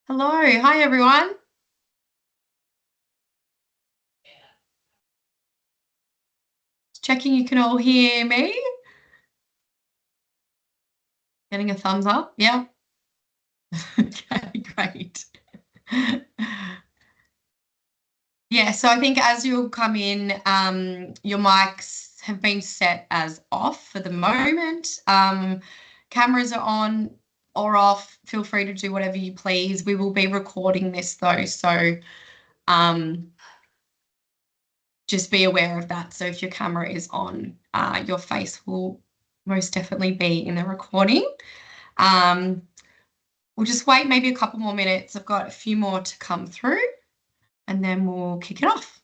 Hello, hi everyone. Checking you can all hear me. Getting a thumbs up. Yeah. Okay, great. Yeah, so I think as you'll come in, your mics have been set as off for the moment. Cameras are on or off. Feel free to do whatever you please. We will be recording this though, so um, just be aware of that. So if your camera is on, your face will most definitely be in the recording. Um, we'll just wait maybe a couple more minutes. I've got a few more to come through and then we'll kick it off.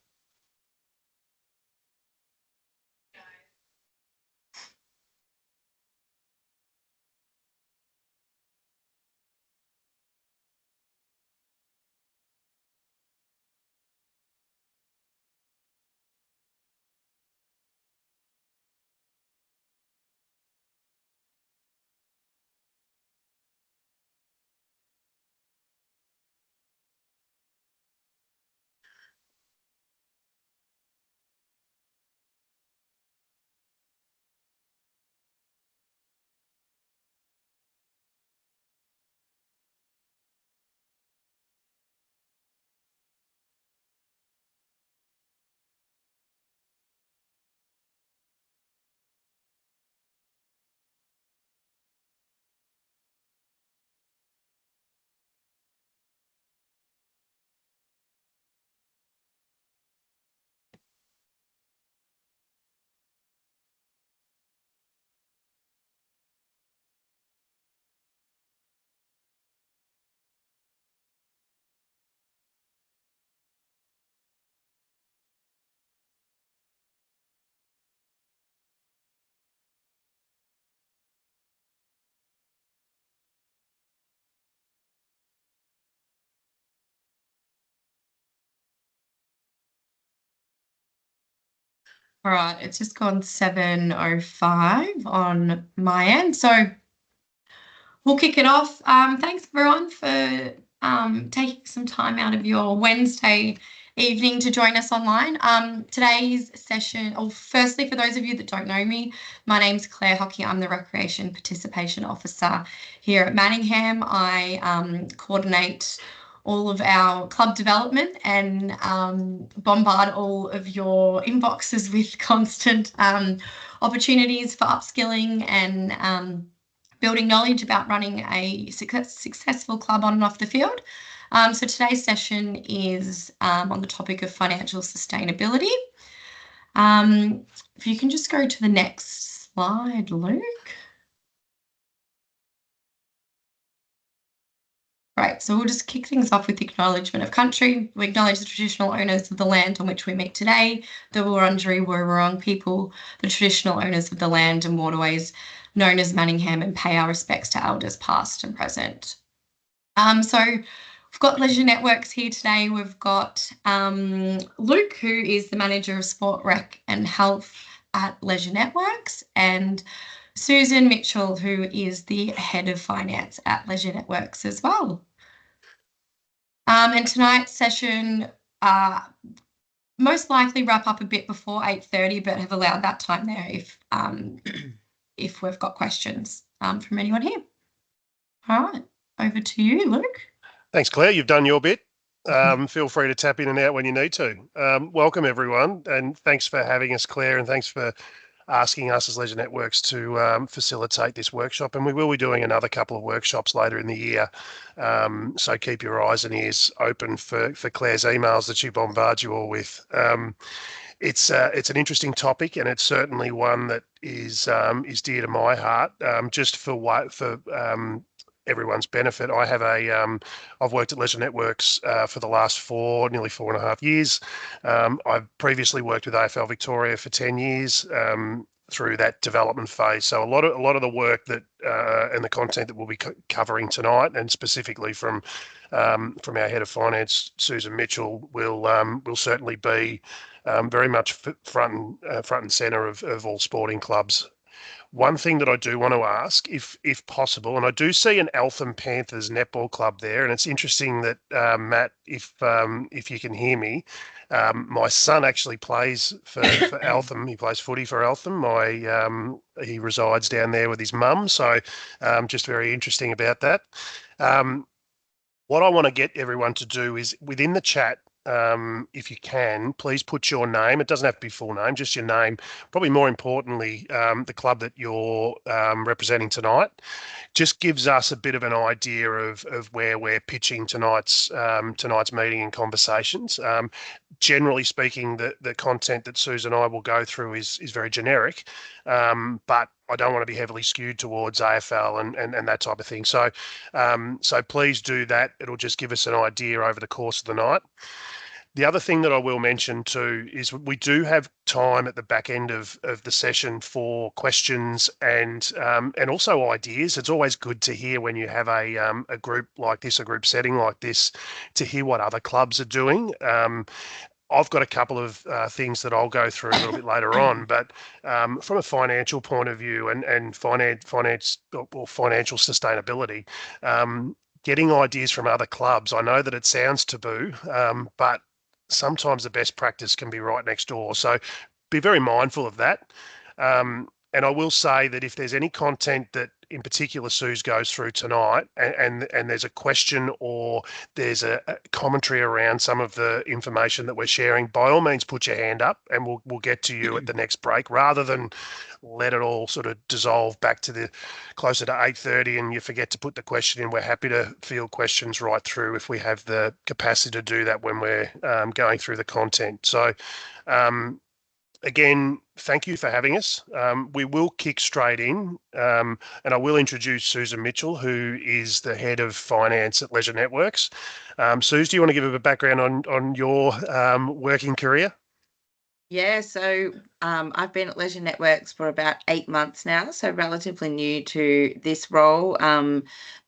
All right, it's just gone 7:05 on my end. So we'll kick it off. Thanks everyone for taking some time out of your Wednesday evening to join us online. Today's session, or firstly, for those of you that don't know me, my name's Claire Hockey. I'm the Recreation Participation Officer here at Manningham. I coordinate all of our club development and bombard all of your inboxes with constant opportunities for upskilling and building knowledge about running a successful club on and off the field. So today's session is on the topic of financial sustainability. If you can just go to the next slide, Luke. Right, so we'll just kick things off with the acknowledgement of country. We acknowledge the traditional owners of the land on which we meet today, the Wurundjeri Wurrung people, the traditional owners of the land and waterways known as Manningham, and pay our respects to elders past and present. So we've got Leisure Networks here today. We've got Luke, who is the Manager of Sport, Rec and Health at Leisure Networks, and Susan Mitchell, who is the Head of Finance at Leisure Networks as well. And tonight's session most likely wrap up a bit before 8:30, but have allowed that time there if we've got questions from anyone here. All right, over to you, Luke. Thanks, Claire. You've done your bit. Feel free to tap in and out when you need to. Welcome, everyone, and thanks for having us, Claire, and thanks for asking us as Leisure Networks to facilitate this workshop. And we will be doing another couple of workshops later in the year. So keep your eyes and ears open for Claire's emails that she bombards you all with. It's an interesting topic, and it's certainly one that is dear to my heart. Just for everyone's benefit, I've worked at Leisure Networks for the last nearly 4.5 years. I've previously worked with AFL Victoria for 10 years through that development phase. So a lot of the work that and the content that we'll be covering tonight, and specifically from our head of finance, Susan Mitchell, will certainly be very much front and centre of all sporting clubs. One thing that I do want to ask, if possible, and I do see an Eltham Panthers netball club there, and it's interesting that Matt, if you can hear me, my son actually plays for Eltham. He plays footy for Eltham. He resides down there with his mum, so just very interesting about that. Um, what I want to get everyone to do is within the chat, if you can, please put your name. It doesn't have to be full name, just your name. Probably more importantly, the club that you're representing tonight. Just gives us a bit of an idea of where we're pitching tonight's meeting and conversations. Generally speaking, the content that Susan and I will go through is very generic, but I don't want to be heavily skewed towards AFL and that type of thing. So please do that. It'll just give us an idea over the course of the night. The other thing that I will mention too is we do have time at the back end of the session for questions and also ideas. It's always good to hear when you have a group like this, a group setting like this, to hear what other clubs are doing. I've got a couple of things that I'll go through a little bit later on, but from a financial point of view and finance or financial sustainability, getting ideas from other clubs. I know that it sounds taboo, but sometimes the best practice can be right next door. So be very mindful of that. And I will say that if there's any content that in particular Suze goes through tonight and there's a question or there's a commentary around some of the information that we're sharing, by all means put your hand up and we'll get to you at the next break rather than let it all sort of dissolve back to the closer to 8:30 and you forget to put the question in. We're happy to field questions right through if we have the capacity to do that when we're going through the content. So again, thank you for having us. We will kick straight in, and I will introduce Susan Mitchell, who is the head of finance at Leisure Networks. Suze, do you want to give a background on your working career? Yeah, so I've been at Leisure Networks for about 8 months now, so relatively new to this role.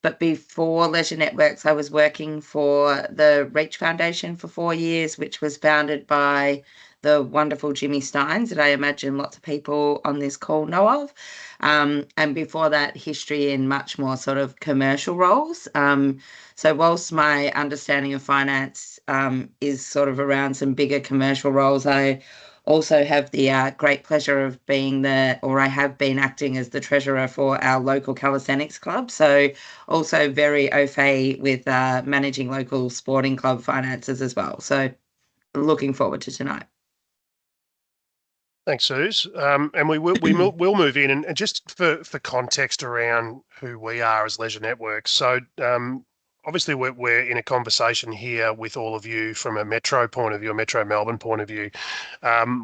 But before Leisure Networks, I was working for the Reach Foundation for 4 years, which was founded by the wonderful Jimmy Steins, that I imagine lots of people on this call know of. And before that, history in much more sort of commercial roles. So whilst my understanding of finance is sort of around some bigger commercial roles, I also have the great pleasure of I have been acting as the treasurer for our local calisthenics club. So also very au fait with managing local sporting club finances as well. So looking forward to tonight. Thanks, Suze. And we'll move in and just for context around who we are as Leisure Networks. So obviously we're in a conversation here with all of you from a metro point of view, a Metro Melbourne point of view.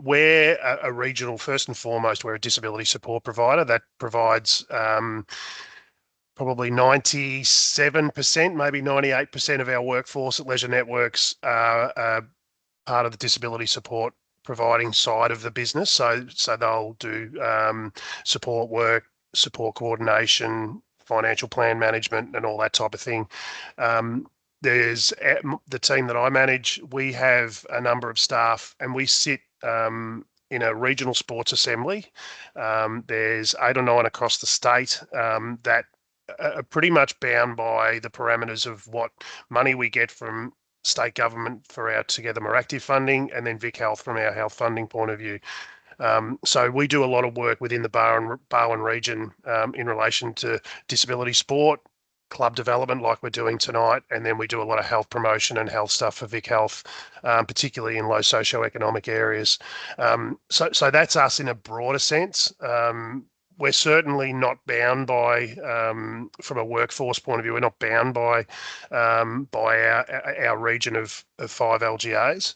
We're a regional, first and foremost, we're a disability support provider that provides probably 97%, maybe 98% of our workforce at Leisure Networks are part of the disability support providing side of the business. So they'll do support work, support coordination, financial plan management, and all that type of thing. There's the team that I manage. We have a number of staff, and we sit in a regional sports assembly. There's 8 or 9 across the state that are pretty much bound by the parameters of what money we get from state government for our Together More Active funding, and then Vic Health from our health funding point of view. So we do a lot of work within the Barwon region in relation to disability sport, club development like we're doing tonight, and then we do a lot of health promotion and health stuff for Vic Health, particularly in low socioeconomic areas. So that's us in a broader sense. We're certainly not bound by, from a workforce point of view, we're not bound by our region of 5 LGAs.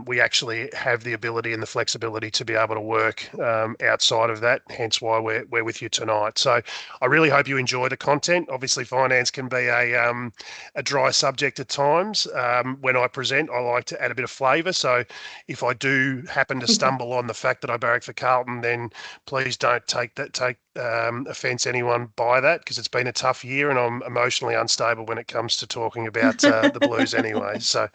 We actually have the ability and the flexibility to be able to work outside of that, hence why we're with you tonight. So I really hope you enjoy the content. Obviously, finance can be a dry subject at times. When I present, I like to add a bit of flavour. So if I do happen to stumble on the fact that I barrack for Carlton, then please don't take offence anyone by that, because it's been a tough year and I'm emotionally unstable when it comes to talking about the Blues anyway. So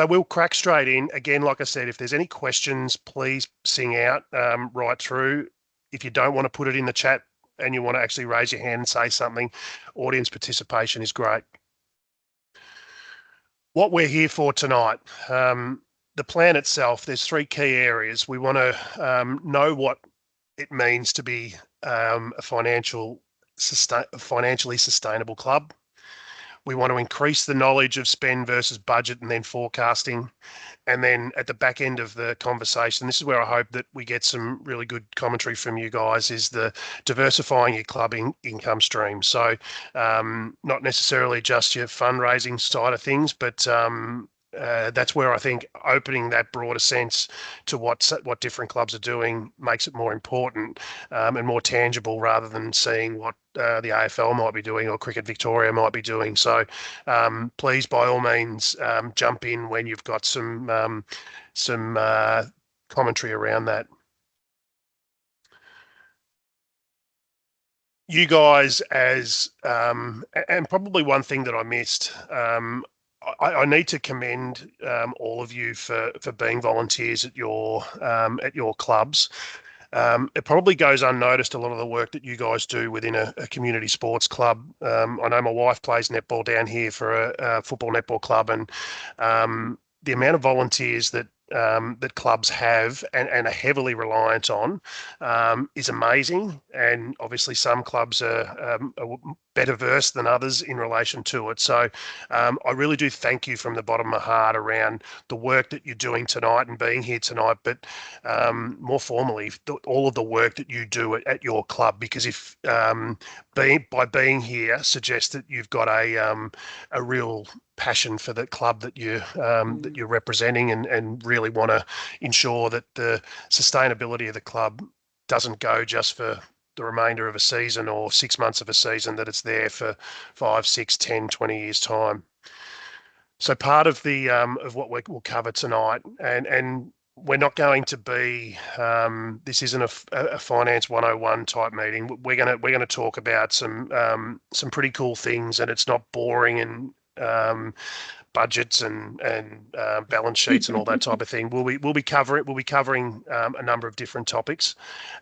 we'll crack straight in. Again, like I said, if there's any questions, please sing out right through. If you don't want to put it in the chat and you want to actually raise your hand and say something, audience participation is great. What we're here for tonight, the plan itself, there's 3 key areas. We want to know what it means to be a financially sustainable club. We want to increase the knowledge of spend versus budget and then forecasting. And then at the back end of the conversation, this is where I hope that we get some really good commentary from you guys, is the diversifying your club income stream. So not necessarily just your fundraising side of things, but that's where I think opening that broader sense to what different clubs are doing makes it more important and more tangible, rather than seeing what the AFL might be doing or Cricket Victoria might be doing. So please, by all means, jump in when you've got some commentary around that. You guys, and probably one thing that I missed, I need to commend all of you for being volunteers at your clubs. It probably goes unnoticed, a lot of the work that you guys do within a community sports club. I know my wife plays netball down here for a football netball club, and the amount of volunteers that clubs have and are heavily reliant on is amazing. And obviously some clubs are better versed than others in relation to it. So I really do thank you from the bottom of my heart around the work that you're doing tonight and being here tonight, but more formally, all of the work that you do at your club, because if by being here suggests that you've got a real passion for the club that you're representing, and really want to ensure that the sustainability of the club doesn't go just for the remainder of a season or 6 months of a season, that it's there for 5, 6, 10, 20 years time. So part of the of what we'll cover tonight, and we're not going to be this isn't a finance 101 type meeting. We're gonna talk about some pretty cool things, and it's not boring and budgets and balance sheets and all that type of thing. We'll be covering a number of different topics.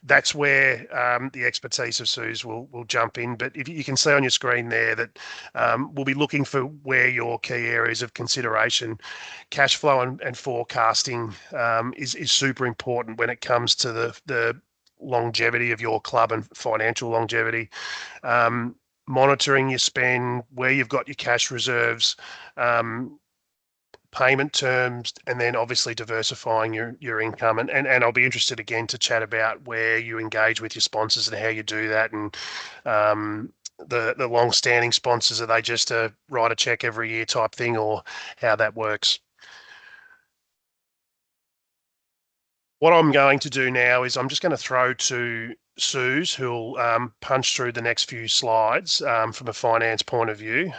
That's where the expertise of Suze will jump in. But if you can see on your screen there that we'll be looking for where your key areas of consideration, cash flow and forecasting is super important when it comes to the longevity of your club and financial longevity. Monitoring your spend, where you've got your cash reserves, payment terms, and then obviously diversifying your income. And I'll be interested again to chat about where you engage with your sponsors and how you do that. And the long-standing sponsors, are they just a write a check every year type thing, or how that works? What I'm going to do now is I'm just going to throw to Suze, who'll punch through the next few slides from a finance point of view.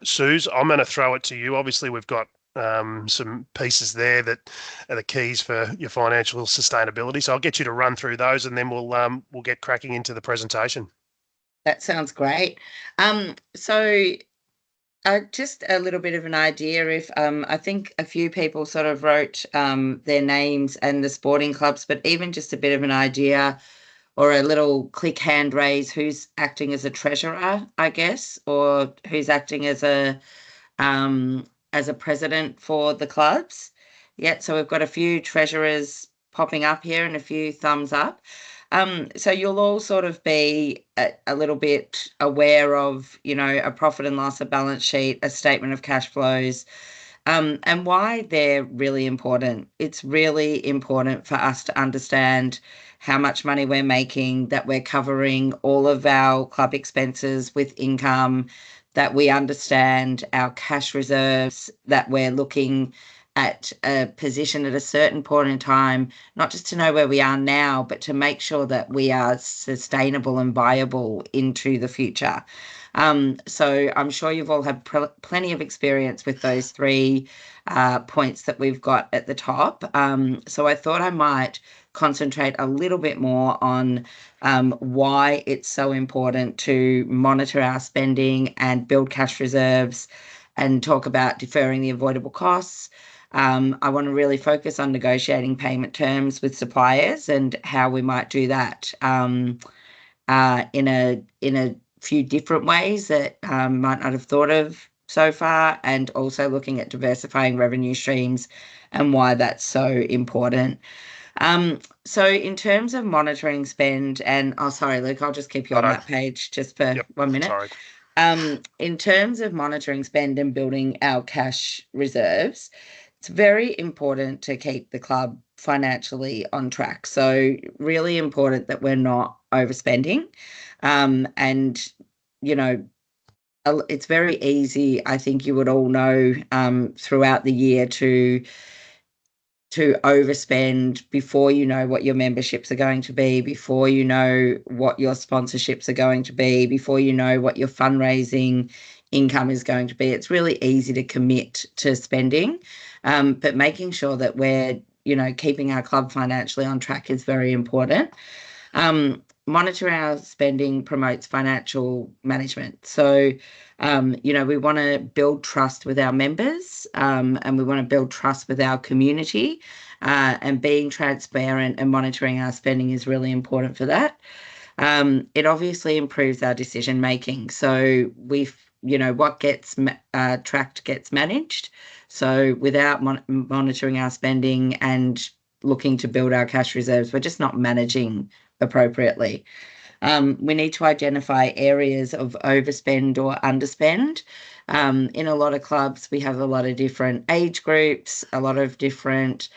Suze, I'm going to throw it to you. Obviously, we've got some pieces there that are the keys for your financial sustainability. So I'll get you to run through those, and then we'll get cracking into the presentation. That sounds great. So just a little bit of an idea. If I think a few people sort of wrote their names and the sporting clubs, but even just a bit of an idea or a little click hand raise, who's acting as a treasurer, I guess, or who's acting as a president for the clubs. Yeah, so we've got a few treasurers popping up here and a few thumbs up. So you'll all sort of be a little bit aware of, a profit and loss, a balance sheet, a statement of cash flows, and why they're really important. It's really important for us to understand how much money we're making, that we're covering all of our club expenses with income, that we understand our cash reserves, that we're looking at a position at a certain point in time, not just to know where we are now, but to make sure that we are sustainable and viable into the future. So I'm sure you've all had plenty of experience with those 3 points that we've got at the top. So I thought I might concentrate a little bit more on why it's so important to monitor our spending and build cash reserves, and talk about deferring the avoidable costs. I want to really focus on negotiating payment terms with suppliers and how we might do that in a few different ways that might not have thought of so far, and also looking at diversifying revenue streams and why that's so important. So in terms of monitoring spend, and sorry, Luke, I'll just keep you on that page just for 1 minute. Sorry. In terms of monitoring spend and building our cash reserves, it's very important to keep the club financially on track. So really important that we're not overspending. And, you know, it's very easy, I think you would all know, throughout the year to overspend before you know what your memberships are going to be, before you know what your sponsorships are going to be, before you know what your fundraising income is going to be. It's really easy to commit to spending, but making sure that we're, keeping our club financially on track is very important. Monitoring our spending promotes financial management. So, we want to build trust with our members, and we want to build trust with our community, and being transparent and monitoring our spending is really important for that. It obviously improves our decision making. So what gets tracked gets managed. So without monitoring our spending and looking to build our cash reserves, we're just not managing appropriately. We need to identify areas of overspend or underspend. In a lot of clubs, we have a lot of different age groups, a lot of different,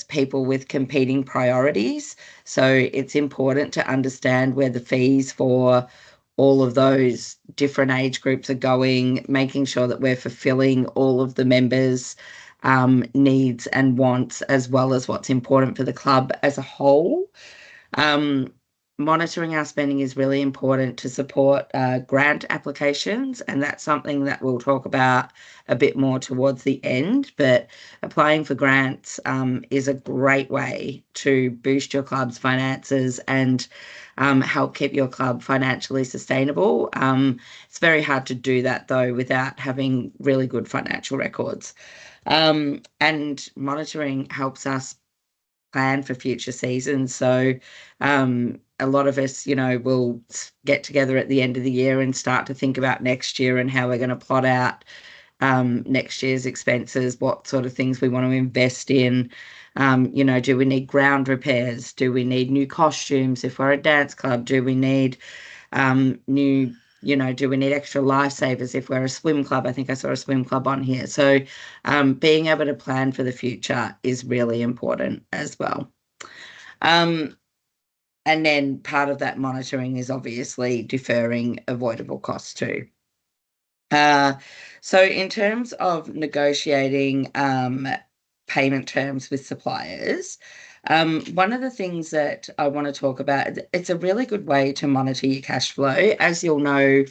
people with competing priorities. So it's important to understand where the fees for all of those different age groups are going, making sure that we're fulfilling all of the members' needs and wants, as well as what's important for the club as a whole. Monitoring our spending is really important to support grant applications, and that's something that we'll talk about a bit more towards the end. But applying for grants is a great way to boost your club's finances and help keep your club financially sustainable. It's very hard to do that, though, without having really good financial records. And monitoring helps us plan for future seasons. So a lot of us, will get together at the end of the year and start to think about next year and how we're going to plot out next year's expenses, what sort of things we want to invest in. Do we need ground repairs? Do we need new costumes if we're a dance club? Do we need do we need extra lifesavers if we're a swim club? I think I saw a swim club on here. So being able to plan for the future is really important as well. And then part of that monitoring is obviously deferring avoidable costs too. So in terms of negotiating payment terms with suppliers, one of the things that I want to talk about, it's a really good way to monitor your cash flow. As you'll know,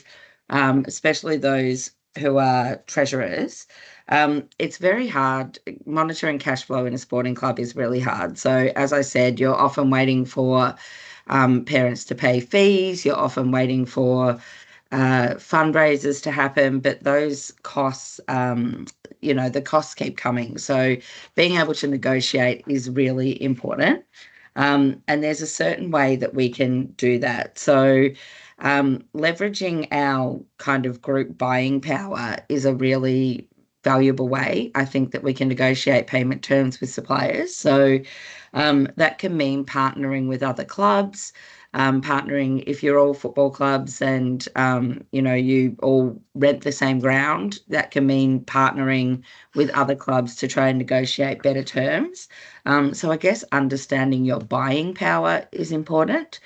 especially those who are treasurers, it's very hard. Monitoring cash flow in a sporting club is really hard. So as I said, you're often waiting for parents to pay fees. You're often waiting for fundraisers to happen, but those costs, the costs keep coming. So being able to negotiate is really important. And there's a certain way that we can do that. So leveraging our kind of group buying power is a really valuable way, I think, that we can negotiate payment terms with suppliers. So that can mean partnering with other clubs, partnering if you're all football clubs and, you all rent the same ground. That can mean partnering with other clubs to try and negotiate better terms. So I guess understanding your buying power is important.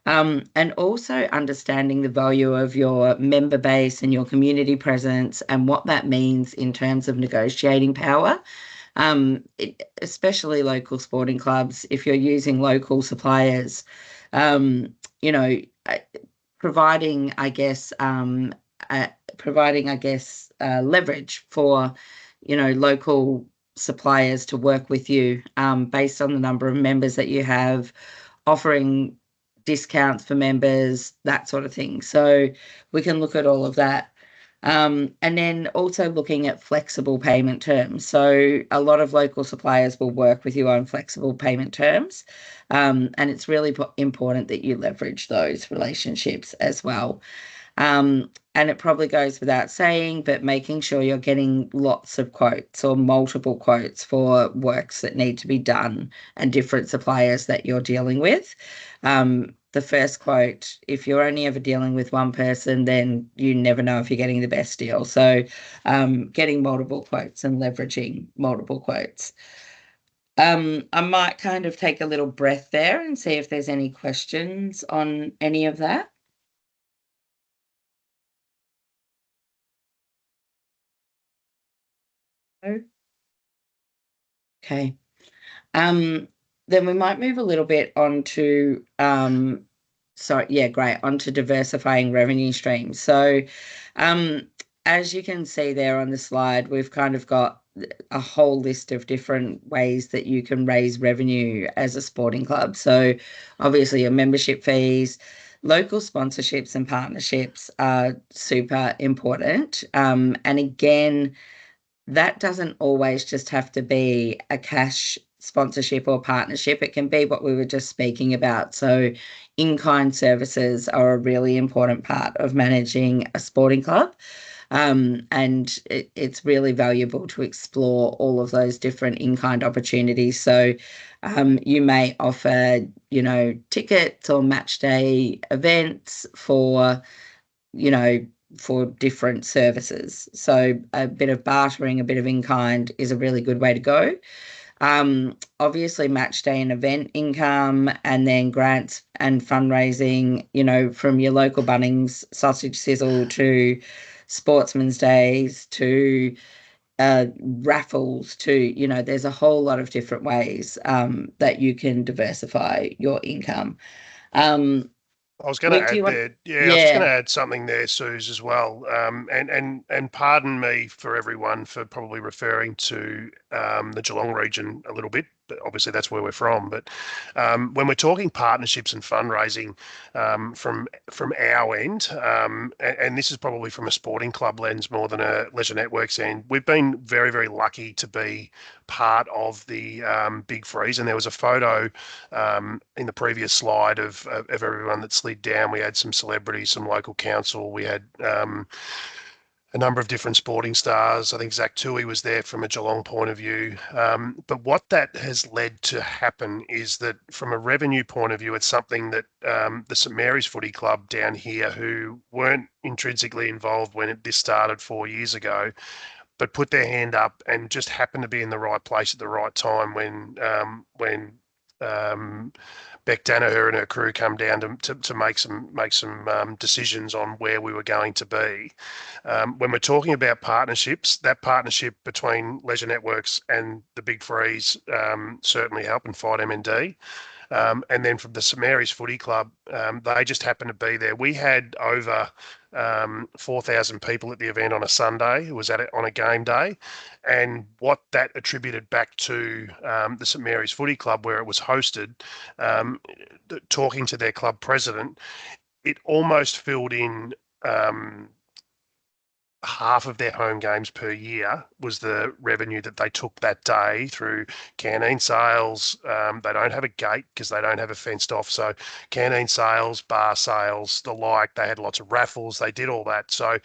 And also understanding the value of your member base and your community presence and what that means in terms of negotiating power. Especially local sporting clubs, if you're using local suppliers, providing, leverage for, local suppliers to work with you based on the number of members that you have, offering discounts for members, that sort of thing. So we can look at all of that. And then also looking at flexible payment terms. So a lot of local suppliers will work with you on flexible payment terms. And it's really important that you leverage those relationships as well. And it probably goes without saying, but making sure you're getting lots of quotes or multiple quotes for works that need to be done and different suppliers that you're dealing with. The first quote, if you're only ever dealing with one person, then you never know if you're getting the best deal. So getting multiple quotes and leveraging multiple quotes. I might kind of take a little breath there and see if there's any questions on any of that. Okay. Then we might move a little bit on to onto diversifying revenue streams. So as you can see there on the slide, we've kind of got a whole list of different ways that you can raise revenue as a sporting club. So obviously your membership fees, local sponsorships and partnerships are super important. And again, that doesn't always just have to be a cash sponsorship or partnership. It can be what we were just speaking about. So, in kind services are a really important part of managing a sporting club. And it's really valuable to explore all of those different in kind opportunities. So, you may offer, tickets or match day events for different services. So a bit of bartering, a bit of in kind is a really good way to go. Obviously, match day and event income, and then grants and fundraising, from your local Bunnings sausage sizzle to sportsman's days to raffles to, there's a whole lot of different ways that you can diversify your income. I was going to Do you add want? there, yeah, I was just going Yeah. to add something there, Suze, as well. And pardon me for everyone for probably referring to the Geelong region a little bit, but obviously that's where we're from. But when we're talking partnerships and fundraising from our end, and this is probably from a sporting club lens more than a Leisure Networks end, we've been very, very lucky to be part of the Big Freeze. And there was a photo in the previous slide of everyone that slid down. We had some celebrities, some local council. We had a number of different sporting stars. I think Zach Tui was there from a Geelong point of view. But what that has led to happen is that from a revenue point of view, it's something that the St Mary's Footy Club down here, who weren't intrinsically involved when this started 4 years ago, but put their hand up and just happened to be in the right place at the right time when Beck Danaher and her crew come down to make some decisions on where we were going to be. When we're talking about partnerships, that partnership between Leisure Networks and the Big Freeze certainly helped and Fight MND. And then from the St Mary's Footy Club, they just happened to be there. We had over 4,000 people at the event on a Sunday. It was on a game day. And what that attributed back to the St Mary's Footy Club, where it was hosted, talking to their club president, it almost filled in half of their home games per year was the revenue that they took that day through canteen sales. They don't have a gate because they don't have a fenced off. So canteen sales, bar sales, the like, they had lots of raffles. They did all that. So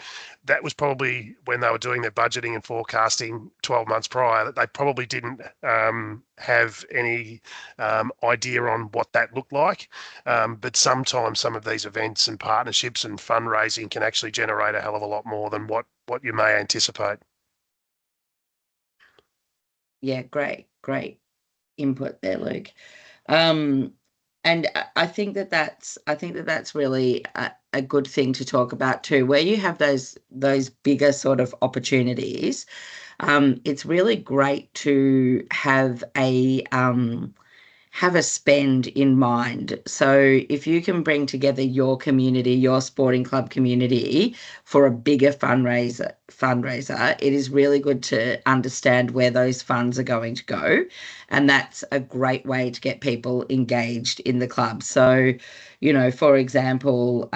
that was probably when they were doing their budgeting and forecasting 12 months prior, that they probably didn't have any idea on what that looked like. But sometimes some of these events and partnerships and fundraising can actually generate a hell of a lot more than what you may anticipate. Yeah, great input there, Luke. And I think that's really a good thing to talk about too. Where you have those bigger sort of opportunities, it's really great to have a spend in mind. So if you can bring together your community, your sporting club community for a bigger fundraiser, fundraiser, it is really good to understand where those funds are going to go. And that's a great way to get people engaged in the club. So, for example,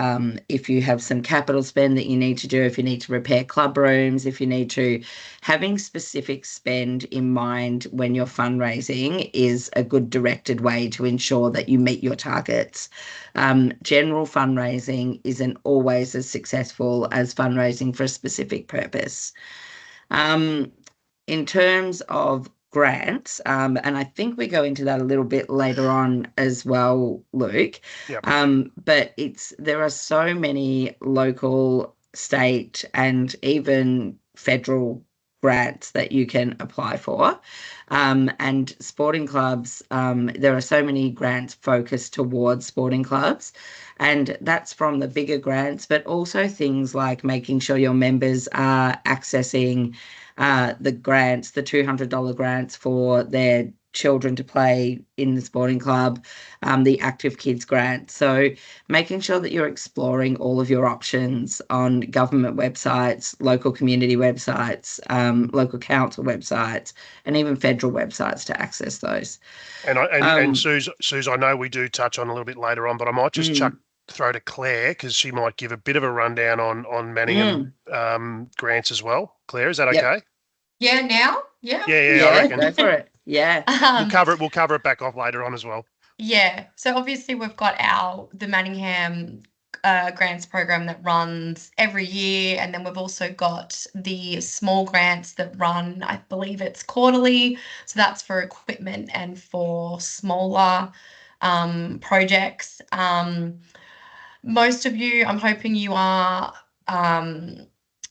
if you have some capital spend that you need to do, if you need to repair club rooms, if you need to, having specific spend in mind when you're fundraising is a good directed way to ensure that you meet your targets. General fundraising isn't always as successful as fundraising for a specific purpose. In terms of grants, and I think we go into that a little bit later on as well, Luke. Yep. But there are so many local, state, and even federal grants that you can apply for. And sporting clubs, there are so many grants focused towards sporting clubs. And that's from the bigger grants, but also things like making sure your members are accessing the grants, the $200 grants for their children to play in the sporting club, the Active Kids grant. So making sure that you're exploring all of your options on government websites, local community websites, local council websites, and even federal websites to access those. And Suze, I know we do touch on a little bit later on, but I might just throw to Claire because she might give a bit of a rundown on Manningham grants as well. Claire, is that okay? Yeah, now? Yeah. Yeah, I reckon. Go for it. Yeah. We'll cover it back off later on as well. Yeah. So obviously we've got the Manningham grants program that runs every year, and then we've also got the small grants that run, I believe it's quarterly. So that's for equipment and for smaller projects. Most of you, I'm hoping you are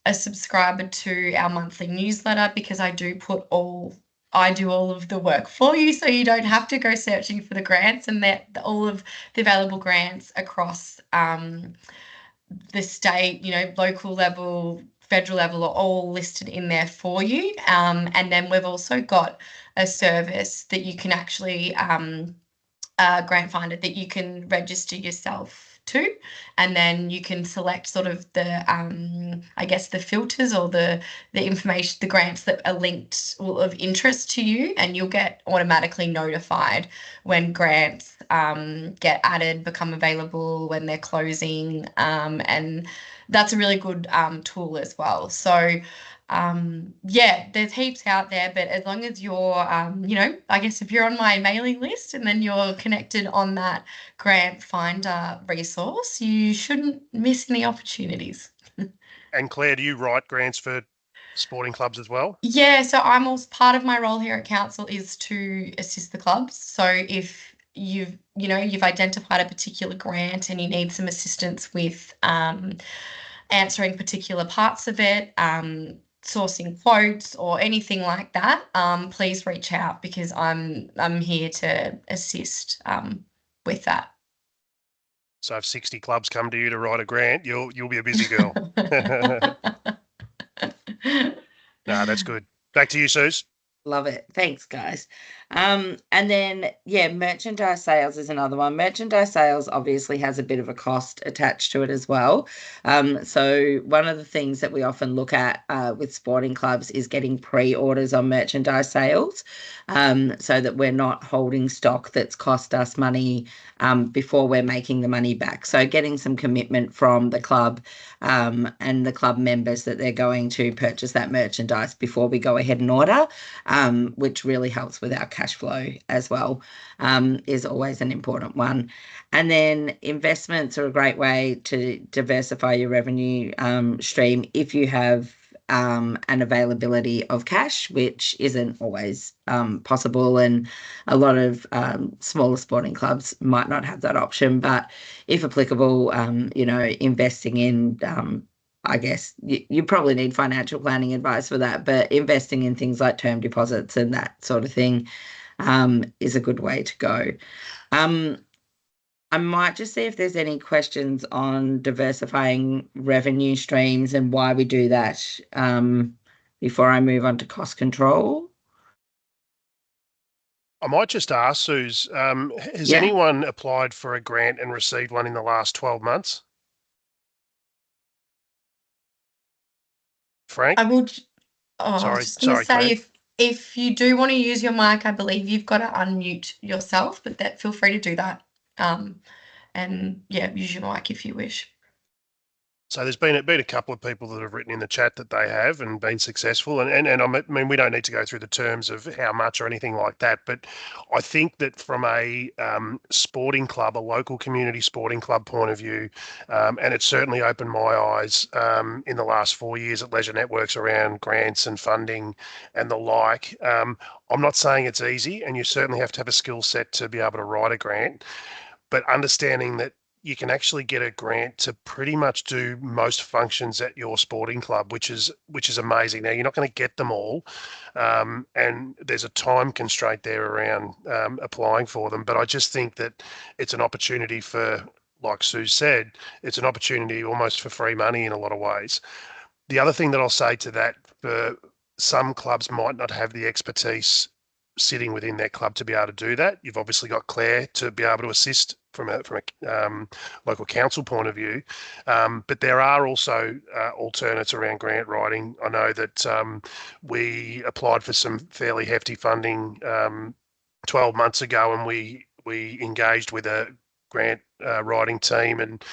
a subscriber to our monthly newsletter, because I do all of the work for you, so you don't have to go searching for the grants, and that all of the available grants across the state, local level, federal level, are all listed in there for you. And then we've also got a service that you can actually grant finder that you can register yourself to, and then you can select sort of the I guess the filters or the information, the grants that are linked or of interest to you, and you'll get automatically notified when grants get added, become available, when they're closing, and that's a really good tool as well. So there's heaps out there, but as long as you're, I guess if you're on my mailing list and then you're connected on that grant finder resource, you shouldn't miss any opportunities. And Claire, do you write grants for sporting clubs as well? Yeah, so I'm also, part of my role here at council is to assist the clubs. So if you've identified a particular grant and you need some assistance with answering particular parts of it, sourcing quotes or anything like that, please reach out, because I'm here to assist with that. So if 60 clubs come to you to write a grant, you'll be a busy girl. No, that's good. Back to you, Suze. Love it. Thanks, guys. And then, merchandise sales is another one. Merchandise sales obviously has a bit of a cost attached to it as well. So one of the things that we often look at with sporting clubs is getting pre-orders on merchandise sales, so that we're not holding stock that's cost us money before we're making the money back. So getting some commitment from the club and the club members that they're going to purchase that merchandise before we go ahead and order, which really helps with our cash flow as well, is always an important one. And then investments are a great way to diversify your revenue stream if you have an availability of cash, which isn't always possible. And a lot of smaller sporting clubs might not have that option, but if applicable, investing in I guess you probably need financial planning advice for that, but investing in things like term deposits and that sort of thing is a good way to go. I might just see if there's any questions on diversifying revenue streams and why we do that before I move on to cost control. I might just ask, Suze, has anyone applied for a grant and received one in the last 12 months? Frank? I will. I was Sorry, just going to sorry, say, Claire. if you do want to use your mic, I believe you've got to unmute yourself, but that feel free to do that. And yeah, use your mic if you wish. So there's been a couple of people that have written in the chat that they have and been successful, and I mean we don't need to go through the terms of how much or anything like that, but I think that from a sporting club, a local community sporting club point of view, and it certainly opened my eyes in the last 4 years at Leisure Networks around grants and funding and the like. I'm not saying it's easy, and you certainly have to have a skill set to be able to write a grant, but understanding that you can actually get a grant to pretty much do most functions at your sporting club, which is amazing. Now you're not going to get them all, and there's a time constraint there around applying for them. But I just think that it's an opportunity for, like Sue said, it's an opportunity almost for free money in a lot of ways. The other thing that I'll say to that, for some clubs might not have the expertise sitting within their club to be able to do that. You've obviously got Claire to be able to assist from a local council point of view, but there are also alternates around grant writing. I know that we applied for some fairly hefty funding 12 months ago, and we engaged with a grant writing team, and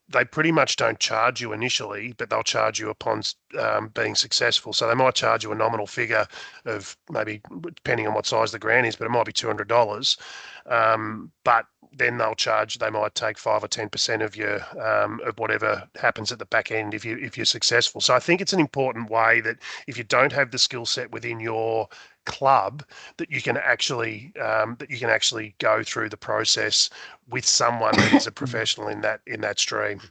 they pretty much don't charge you initially, but they'll charge you upon being successful. So they might charge you a nominal figure of maybe, depending on what size the grant is, but it might be $200. But then they might take 5 or 10% of your of whatever happens at the back end if you're successful. So I think it's an important way that if you don't have the skill set within your club, that you can actually go through the process with someone that is a professional in that stream.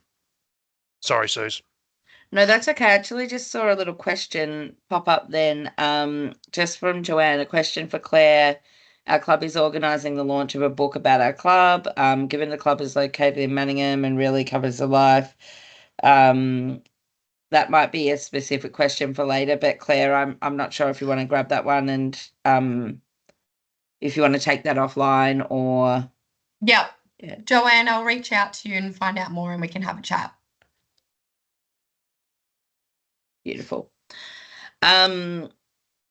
Sorry, Suze. No, that's okay. I actually just saw a little question pop up then, just from Joanne, a question for Claire. Our club is organising the launch of a book about our club. Given the club is located in Manningham and really covers the life, that might be a specific question for later. But Claire, I'm not sure if you want to grab that one and if you want to take that offline or. Yeah. Joanne, I'll reach out to you and find out more, and we can have a chat. Beautiful.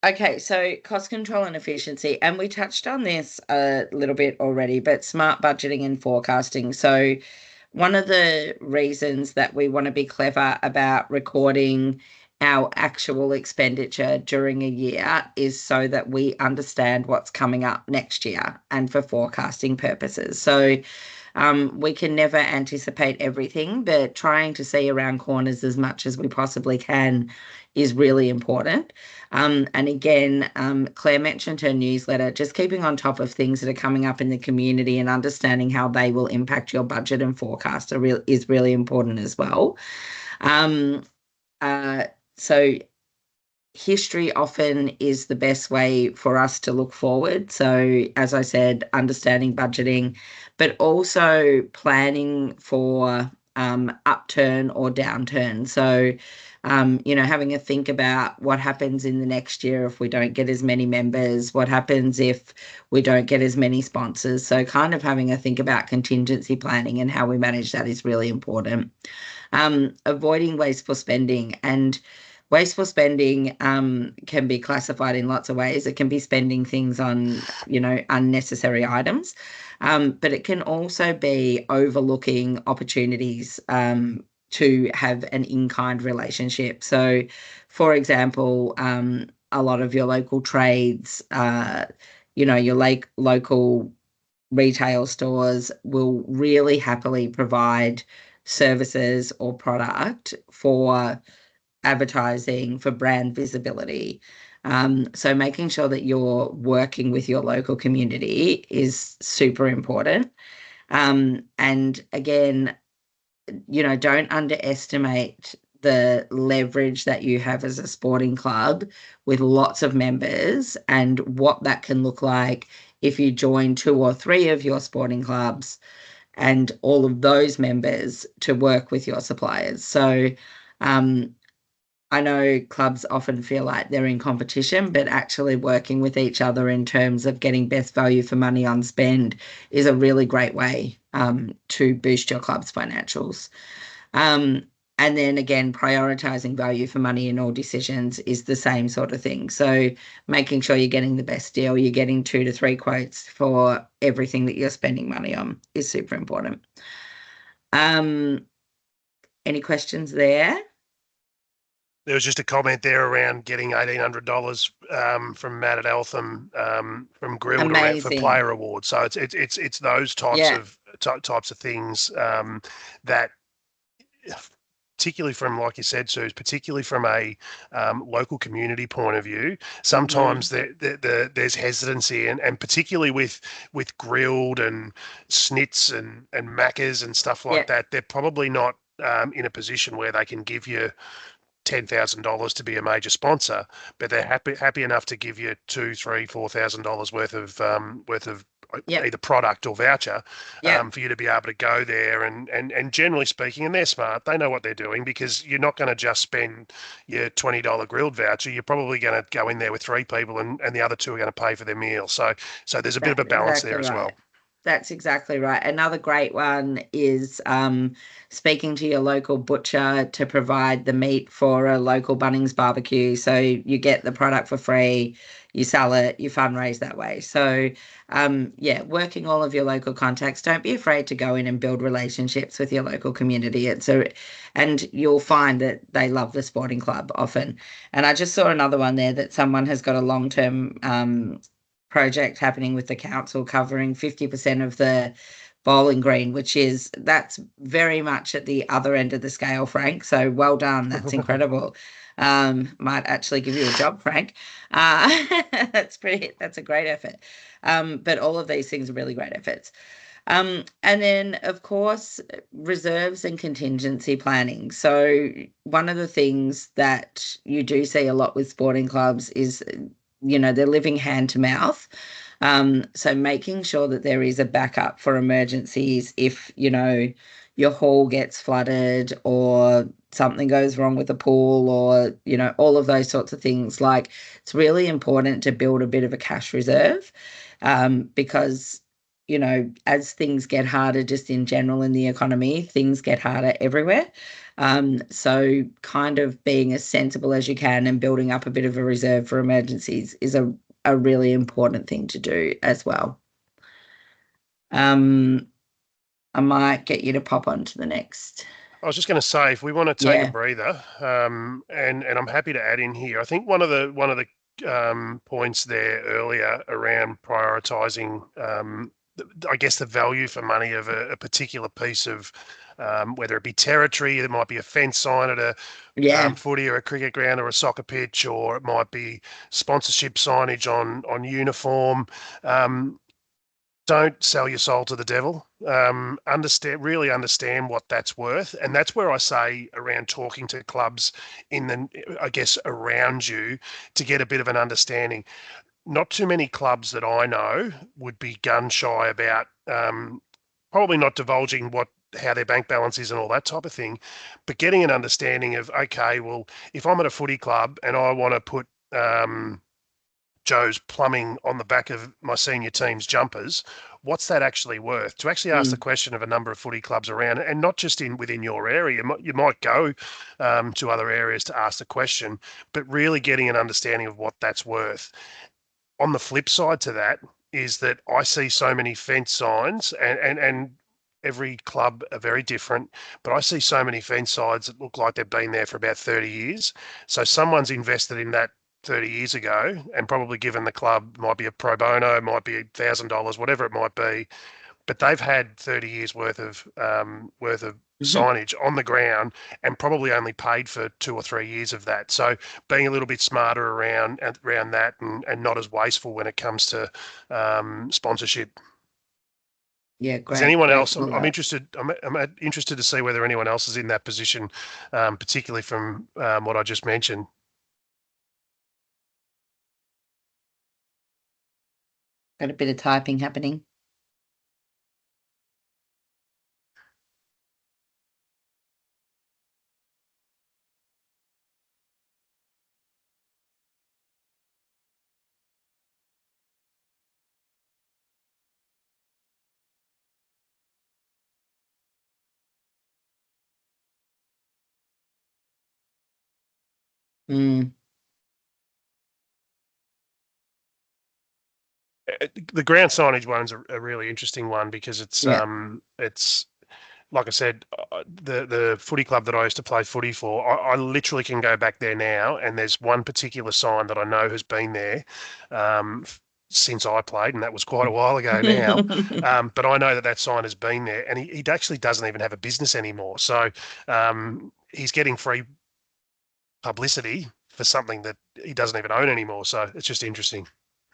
Okay, so cost control and efficiency, and we touched on this a little bit already, but smart budgeting and forecasting. So one of the reasons that we want to be clever about recording our actual expenditure during a year is so that we understand what's coming up next year and for forecasting purposes. So we can never anticipate everything, but trying to see around corners as much as we possibly can is really important. And again, Claire mentioned her newsletter, just keeping on top of things that are coming up in the community and understanding how they will impact your budget and forecast is really important as well. So history often is the best way for us to look forward. So, as I said, understanding budgeting, but also planning for upturn or downturn. So, having a think about what happens in the next year if we don't get as many members, what happens if we don't get as many sponsors. So, kind of having a think about contingency planning and how we manage that is really important. Avoiding wasteful spending, and wasteful spending can be classified in lots of ways. It can be spending things on, unnecessary items, but it can also be overlooking opportunities to have an in-kind relationship. So, for example, a lot of your local trades, your local retail stores will really happily provide services or product for advertising, for brand visibility. So making sure that you're working with your local community is super important. And again, don't underestimate the leverage that you have as a sporting club with lots of members and what that can look like if you join 2 or 3 of your sporting clubs and all of those members to work with your suppliers. So I know clubs often feel like they're in competition, but actually working with each other in terms of getting best value for money on spend is a really great way to boost your club's financials. And And then again, prioritizing value for money in all decisions is the same sort of thing. So making sure you're getting the best deal, you're getting 2 to 3 quotes for everything that you're spending money on is super important. Any questions there? There was just a comment there around getting $1,800 from Matt at Eltham from Grilled around for Amazing. player awards. So it's those types Yeah. of types of things that, particularly from, like you said, Sue, particularly from a local community point of view, sometimes there's hesitancy, and particularly with Grilled and Snits and Maccas and stuff like Yeah. that, they're probably not in a position where they can give you $10,000 to be a major sponsor, but they're happy enough to give you $2,000, $3,000, $4,000 worth of Yep. either product or voucher Yep. for you to be able to go there and generally speaking, and they're smart, they know what they're doing, because you're not going to just spend your $20 grilled voucher. You're probably going to go in there with 3 people, and the other 2 are going to pay for their meal. So there's a bit of a That's balance exactly there as well. right. That's exactly right. Another great one is speaking to your local butcher to provide the meat for a local Bunnings barbecue. So you get the product for free, you sell it, you fundraise that way. So, yeah, working all of your local contacts. Don't be afraid to go in and build relationships with your local community. And you'll find that they love the sporting club often. And I just saw another one there that someone has got a long-term project happening with the council covering 50% of the bowling green, that's very much at the other end of the scale, Frank. So well done. That's incredible. Might actually give you a job, Frank. That's a great effort. But all of these things are really great efforts. And then, of course, reserves and contingency planning. So, one of the things that you do see a lot with sporting clubs is, they're living hand to mouth. So, making sure that there is a backup for emergencies if, your hall gets flooded or something goes wrong with the pool or, all of those sorts of things. Like, it's really important to build a bit of a cash reserve because as things get harder just in general in the economy, things get harder everywhere. So kind of being as sensible as you can and building up a bit of a reserve for emergencies is a really important thing to do as well. I might get you to pop on to the next. I was just going to say, if we want to take a Yeah. breather, and I'm happy to add in here. I think one of the points there earlier around prioritising, I guess, the value for money of a particular piece of, whether it be territory, it might be a fence sign at a Yeah. footy or a cricket ground or a soccer pitch, or it might be sponsorship signage on uniform. Don't sell your soul to the devil. Really understand what that's worth, and that's where I say around talking to clubs I guess, around you, to get a bit of an understanding. Not too many clubs that I know would be gun shy about probably not divulging how their bank balance is and all that type of thing, but getting an understanding of, okay, well, if I'm at a footy club and I want to put Joe's plumbing on the back of my senior team's jumpers, what's that actually worth? To actually ask the question of a number of footy clubs around, and not just within your area. You might go to other areas to ask the question, but really getting an understanding of what that's worth. On the flip side to that is that I see so many fence signs, and every club are very different, but I see so many fence signs that look like they've been there for about 30 years. So someone's invested in that 30 years ago and probably given the club, might be a pro bono, might be $1,000, whatever it might be, but they've had 30 years worth of Mhm. signage on the ground and probably only paid for 2 or 3 years of that. So being a little bit smarter around that, and not as wasteful when it comes to sponsorship. Yeah, Is great, anyone great else? call I'm out. interested. I'm interested to see whether anyone else is in that position, particularly from what I just mentioned. Got a bit of typing happening. Mm. The ground signage one's a really interesting one because it's Yeah. like I said, the footy club that I used to play footy for, I literally can go back there now, and there's one particular sign that I know has been there since I played, and that was quite a while ago now. But I know that sign has been there, and he actually doesn't even have a business anymore. So he's getting free publicity for something that he doesn't even own anymore. So it's just interesting.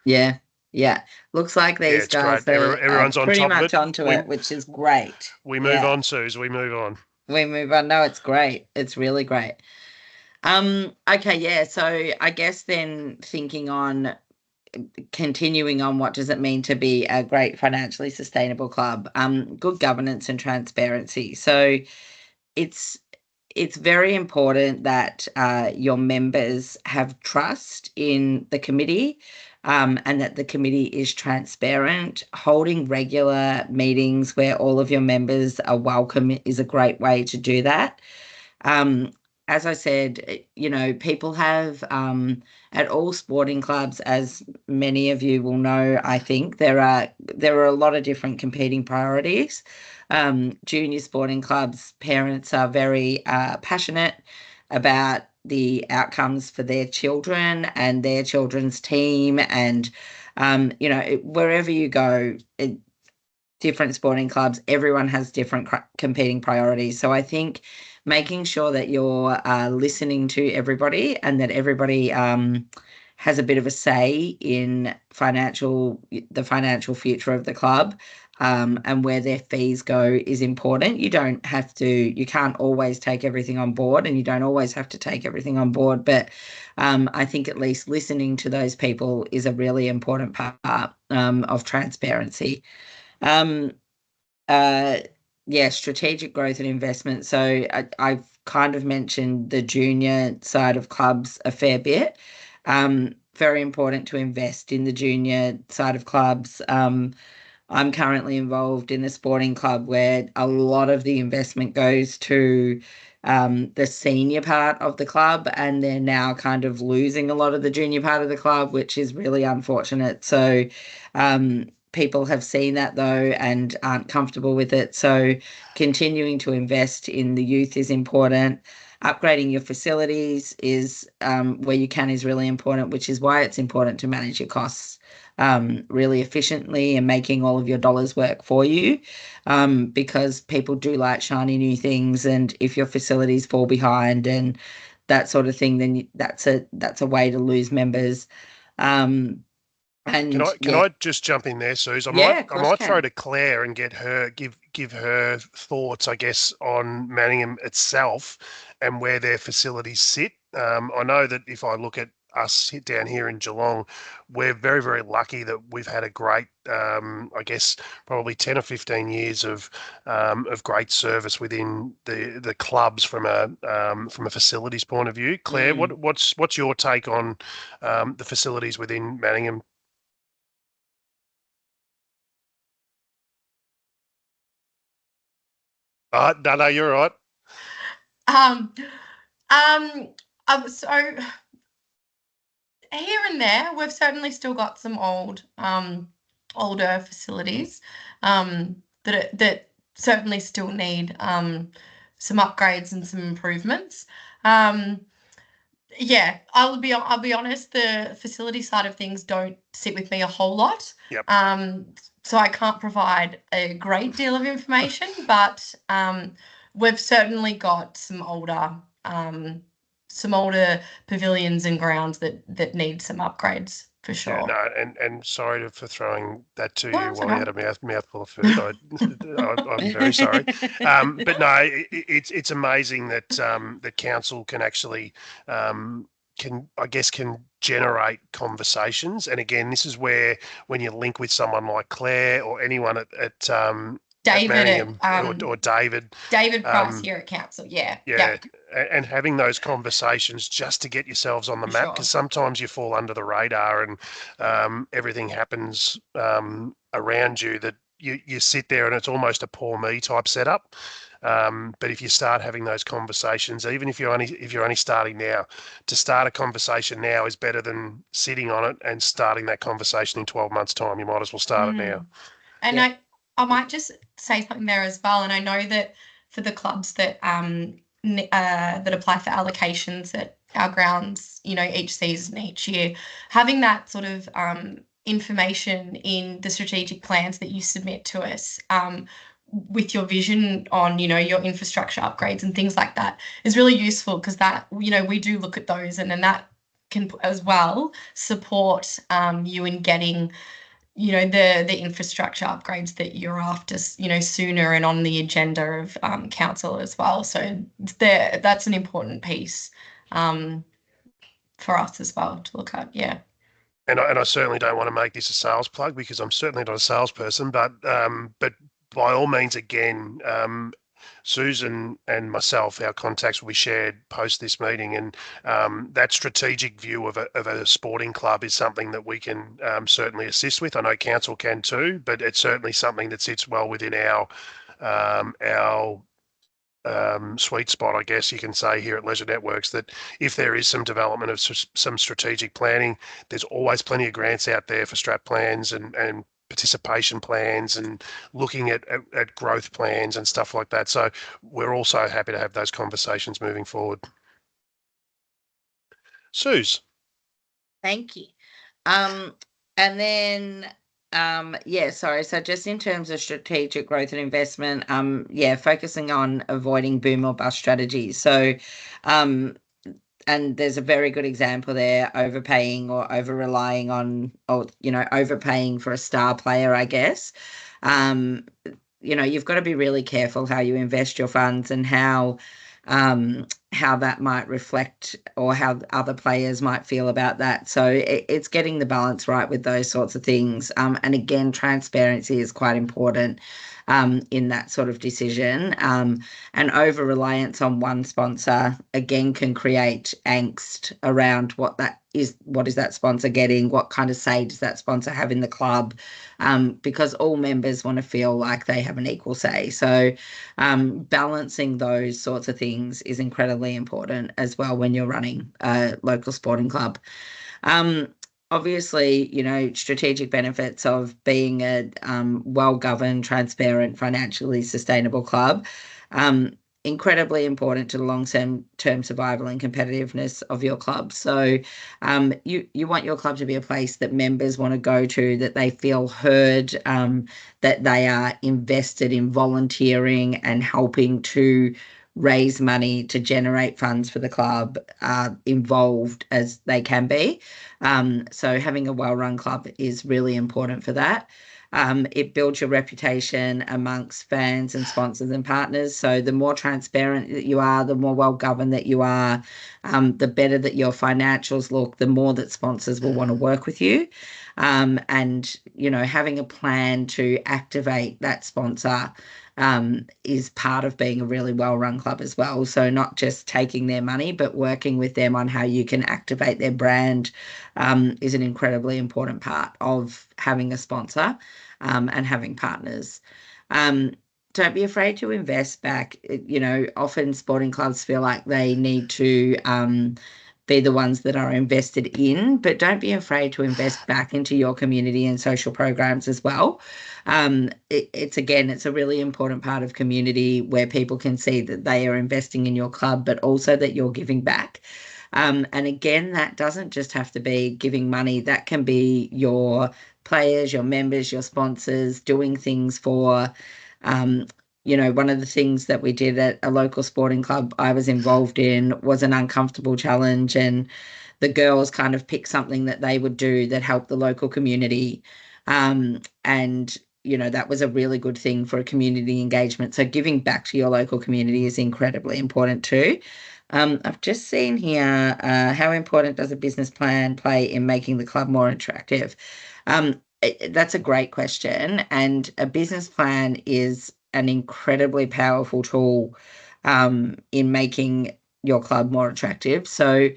Yeah. Yeah. Looks like Yeah, these it's great. guys are Everyone's on pretty top of much it. onto it, which is great. We move Yeah. on, Suze. We move on. We move on. No, it's great. It's really great. Okay, yeah. So I guess then thinking on continuing on, what does it mean to be a great financially sustainable club? Good governance and transparency. So it's it's very important that your members have trust in the committee, and that the committee is transparent. Holding regular meetings where all of your members are welcome is a great way to do that. Um, as I said, people have at all sporting clubs, as many of you will know, I think there are a lot of different competing priorities. Junior sporting clubs parents are very passionate about the outcomes for their children and their children's team, and wherever you go, different sporting clubs, everyone has different competing priorities. So I think making sure that you're listening to everybody, and that everybody has a bit of a say in the financial future of the club, and where their fees go is important. You can't always take everything on board, and you don't always have to take everything on board. But I think at least listening to those people is a really important part of transparency. Um, uh, yeah, strategic growth and investment. So I've kind of mentioned the junior side of clubs a fair bit. Very important to invest in the junior side of clubs. I'm currently involved in a sporting club where a lot of the investment goes to the senior part of the club, and they're now kind of losing a lot of the junior part of the club, which is really unfortunate. So people have seen that, though, and aren't comfortable with it. So continuing to invest in the youth is important. Upgrading your facilities is where you can is really important, which is why it's important to manage your costs really efficiently and making all of your dollars work for you, because people do like shiny new things, and if your facilities fall behind and that sort of thing, then that's a way to lose members. Um, Can and I can yeah, I just jump in there, Suze? yeah, of I course you might throw can. to Claire and get her give her thoughts, I guess, on Manningham itself and where their facilities sit. I know that if I look at us down here in Geelong, we're very, very lucky that we've had a great, I guess, probably 10 or 15 years of great service within the clubs from a facilities point of view. Claire, Mm. what's your take on the facilities within Manningham? No, you're right. Um, um, so here and there, we've certainly still got some older facilities, that certainly still need some upgrades and some improvements. Um, yeah, I'll be honest, the facility side of things don't sit with me a whole lot. Yep. So I can't provide a great deal of information, but we've certainly got some older pavilions and grounds that need some upgrades for Yeah, sure. no, and sorry for throwing that to No, you it's while you okay. had a mouthful of food. I'm very sorry. But no, it's amazing that that council can actually can generate conversations. And again, this is where when you link with someone like Claire or anyone at David at Manningham or David, David Price um, here at council. Yeah, yeah, yep, and having those conversations just to get yourselves on the for map, sure. because sometimes you fall under the radar and everything happens around you that you sit there and it's almost a poor me type setup. But if you start having those conversations, even if you're only starting now, to start a conversation now is better than sitting on it and starting that conversation in 12 months' time. You might as well start it now. And Yeah. I might just say something there as well. And I know that for the clubs that that apply for allocations at our grounds, each season, each year, having that sort of information in the strategic plans that you submit to us, with your vision on, your infrastructure upgrades and things like that is really useful, because that, we do look at those, and then that can as well support you in getting, the infrastructure upgrades that you're after, sooner and on the agenda of council as well. So that's an important piece for us as well to look at. Yeah. And I certainly don't want to make this a sales plug, because I'm certainly not a salesperson, but by all means, again, Susan and myself, our contacts will be shared post this meeting, and that strategic view of a sporting club is something that we can certainly assist with. I know council can too, but it's certainly something that sits well within our sweet spot, I guess you can say, here at Leisure Networks, that if there is some development of some strategic planning, there's always plenty of grants out there for strat plans and participation plans and looking at growth plans and stuff like that. So we're also happy to have those conversations moving forward. Suze. Thank you. And then, sorry. So just in terms of strategic growth and investment, focusing on avoiding boom or bust strategies. So, and there's a very good example there: overpaying or over relying on, or overpaying for a star player, I guess. You've got to be really careful how you invest your funds and how that might reflect, or how other players might feel about that. So it's getting the balance right with those sorts of things. And again, transparency is quite important in that sort of decision. And over reliance on one sponsor again can create angst around what is that sponsor getting, what kind of say does that sponsor have in the club, because all members want to feel like they have an equal say. So balancing those sorts of things is incredibly important as well when you're running a local sporting club. Obviously, strategic benefits of being a well-governed, transparent, financially sustainable club, incredibly important to the long-term survival and competitiveness of your club. So you want your club to be a place that members want to go to, that they feel heard, that they are invested in volunteering and helping to raise money to generate funds for the club, involved as they can be. So having a well-run club is really important for that. It builds your reputation amongst fans and sponsors and partners. So the more transparent that you are, the more well-governed that you are, the better that your financials look, the more that sponsors will want to work with you. And, having a plan to activate that sponsor is part of being a really well-run club as well. So not just taking their money, but working with them on how you can activate their brand is an incredibly important part of having a sponsor and having partners. Don't be afraid to invest back. Often sporting clubs feel like they need to be the ones that are invested in, but don't be afraid to invest back into your community and social programs as well. It's a really important part of community where people can see that they are investing in your club, but also that you're giving back. And again, that doesn't just have to be giving money. That can be your players, your members, your sponsors doing things for, one of the things that we did at a local sporting club I was involved in was an uncomfortable challenge, and the girls kind of picked something that they would do that helped the local community. And that was a really good thing for a community engagement. So giving back to your local community is incredibly important too. I've just seen here, how important does a business plan play in making the club more attractive? That's a great question. And a business plan is an incredibly powerful tool in making your club more attractive. So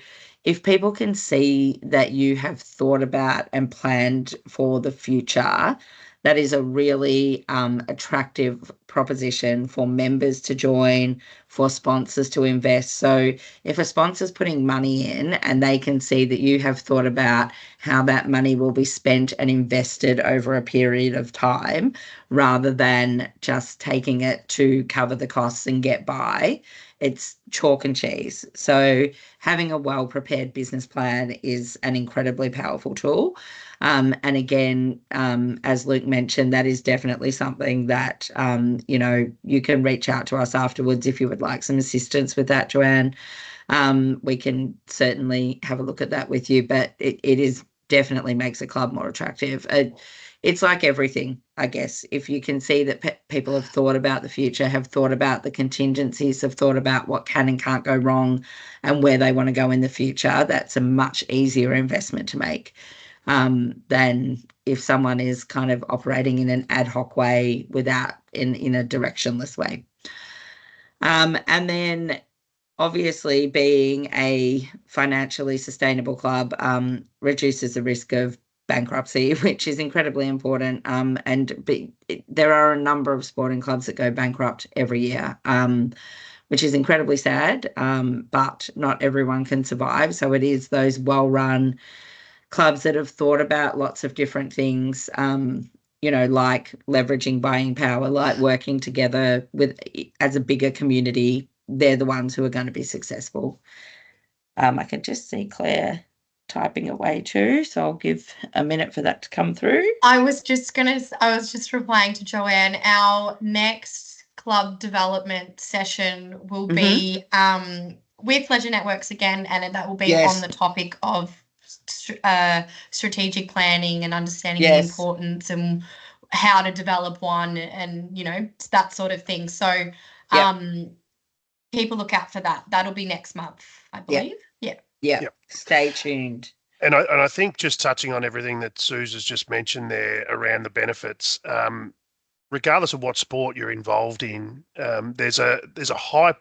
if people can see that you have thought about and planned for the future, that is a really attractive proposition for members to join, for sponsors to invest. So if a sponsor's putting money in and they can see that you have thought about how that money will be spent and invested over a period of time, rather than just taking it to cover the costs and get by, it's chalk and cheese. So having a well-prepared business plan is an incredibly powerful tool. And again, as Luke mentioned, that is definitely something that, you can reach out to us afterwards if you would like some assistance with that, Joanne. We can certainly have a look at that with you, but it is definitely makes a club more attractive. It's like everything, I guess. If you can see that people have thought about the future, have thought about the contingencies, have thought about what can and can't go wrong and where they want to go in the future, that's a much easier investment to make than if someone is kind of operating in an ad hoc way without in a directionless way. And then obviously being a financially sustainable club reduces the risk of bankruptcy, which is incredibly important. There are a number of sporting clubs that go bankrupt every year, which is incredibly sad, but not everyone can survive. So it is those well-run clubs that have thought about lots of different things, like leveraging buying power, like working together as a bigger community. They're the ones who are going to be successful. I can just see Claire typing away too, so I'll give a minute for that to come through. I was just replying to Joanne. Our next club development session will be with Leisure Networks again, and that will be on the topic of strategic planning and understanding the importance and how to develop one, and that sort of thing. So people look out for that. That'll be next month, I believe. Yeah. Stay tuned. And I think just touching on everything that Suze has just mentioned there around the benefits, regardless of what sport you're involved in, there's a high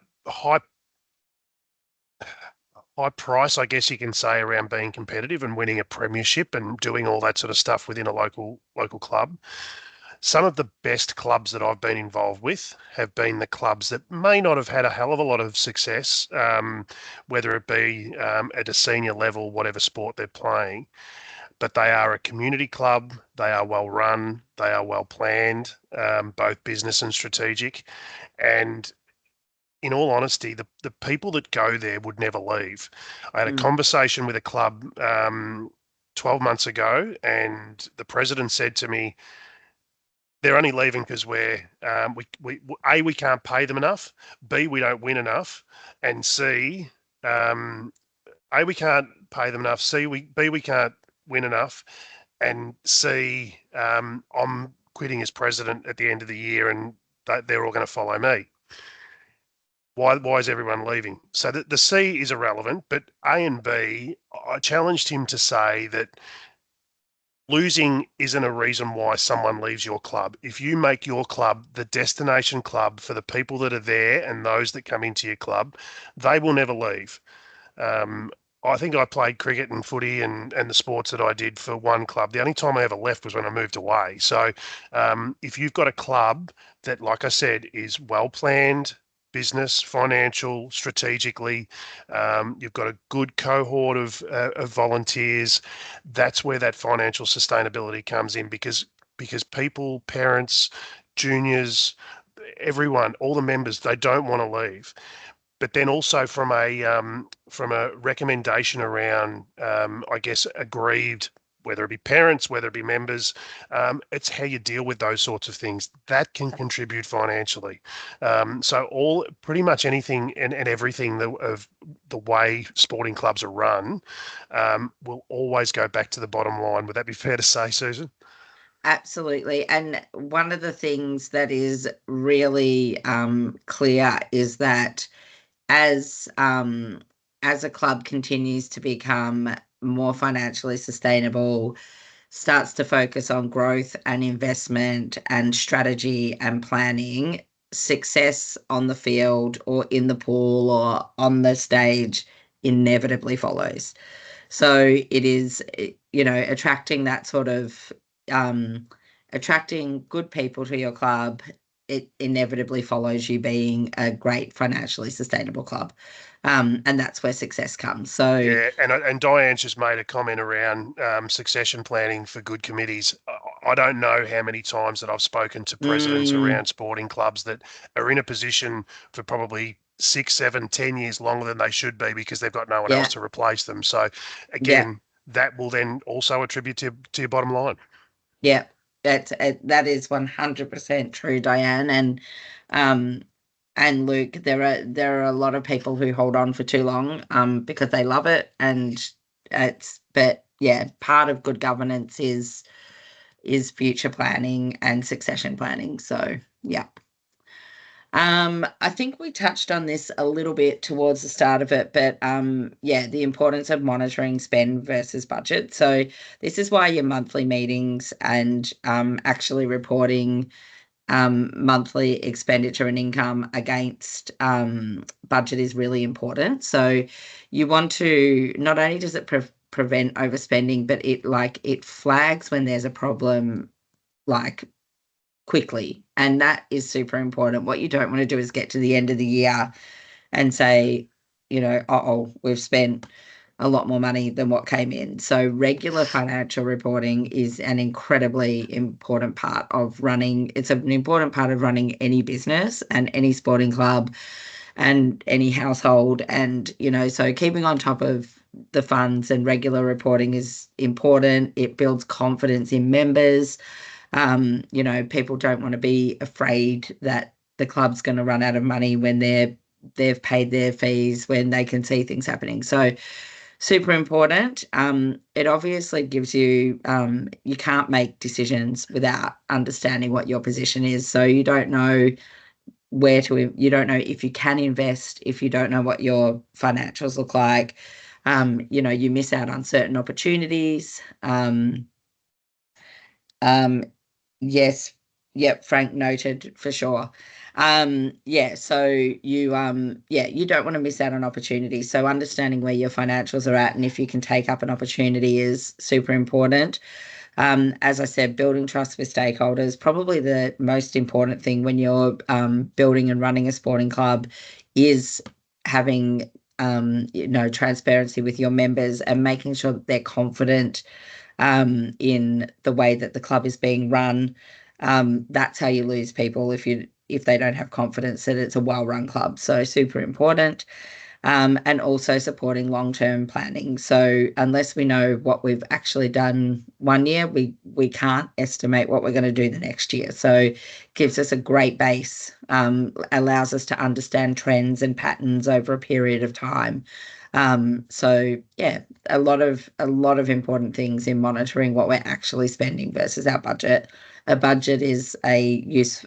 price, I guess you can say, around being competitive and winning a premiership and doing all that sort of stuff within a local club. Some of the best clubs that I've been involved with have been the clubs that may not have had a hell of a lot of success, whether it be at a senior level, whatever sport they're playing, but they are a community club. They are well run. They are well planned, both business and strategic. And in all honesty, the people that go there would never leave. I had a conversation with a club 12 months ago, and the president said to me, they're only leaving because we can't pay them enough, B, we don't win enough, and C, A, we can't pay them enough, B, we can't win enough, and C, I'm quitting as president at the end of the year, and they're all going to follow me. Why is everyone leaving? So the C is irrelevant, but A and B, I challenged him to say that losing isn't a reason why someone leaves your club. If you make your club the destination club for the people that are there and those that come into your club, they will never leave. I think I played cricket and footy and the sports that I did for one club. The only time I ever left was when I moved away. So if you've got a club that, like I said, is well planned, business, financial, strategically, you've got a good cohort of volunteers, that's where that financial sustainability comes in, because people, parents, juniors, everyone, all the members, they don't want to leave. But then also from a recommendation around, I guess, aggrieved, whether it be parents, whether it be members, it's how you deal with those sorts of things that can contribute financially. So pretty much anything and everything of the way sporting clubs are run will always go back to the bottom line. Would that be fair to say, Susan? Absolutely. And one of the things that is really clear is that as a club continues to become more financially sustainable, starts to focus on growth and investment and strategy and planning, success on the field or in the pool or on the stage inevitably follows. So it is, attracting that sort of attracting good people to your club, it inevitably follows you being a great financially sustainable club. And that's where success comes. So yeah, and Diane's just made a comment around succession planning for good committees. I don't know how many times that I've spoken to presidents around sporting clubs that are in a position for probably 6, 7, 10 years longer than they should be because they've got no one else to replace them. So again, that will then also attribute to your bottom line. Yeah, that is 100% true, Diane. And Luke, there are a lot of people who hold on for too long because they love it, and but yeah, part of good governance is future planning and succession planning. So yeah. I think we touched on this a little bit towards the start of it, but yeah, the importance of monitoring spend versus budget. So this is why your monthly meetings and actually reporting monthly expenditure and income against budget is really important. So you want to, not only does it prevent overspending, but it flags when there's a problem, like, quickly, and that is super important. What you don't want to do is get to the end of the year and say, we've spent a lot more money than what came in. So regular financial reporting is an incredibly important part of running. It's an important part of running any business and any sporting club and any household. And, so keeping on top of the funds and regular reporting is important. It builds confidence in members. People don't want to be afraid that the club's going to run out of money when they've paid their fees, when they can see things happening. So super important. It obviously gives you, you can't make decisions without understanding what your position is. So you don't know you don't know if you can invest, if you don't know what your financials look like. You miss out on certain opportunities. Yes. Yep, Frank noted for sure. So you don't want to miss out on opportunities. So understanding where your financials are at and if you can take up an opportunity is super important. As I said, building trust with stakeholders, probably the most important thing when you're building and running a sporting club is having transparency with your members and making sure that they're confident in the way that the club is being run. That's how you lose people if they don't have confidence that it's a well-run club. So super important. And also supporting long-term planning. So unless we know what we've actually done one year, we can't estimate what we're going to do the next year. So gives us a great base, allows us to understand trends and patterns over a period of time. So yeah, a lot of important things in monitoring what we're actually spending versus our budget. A budget is a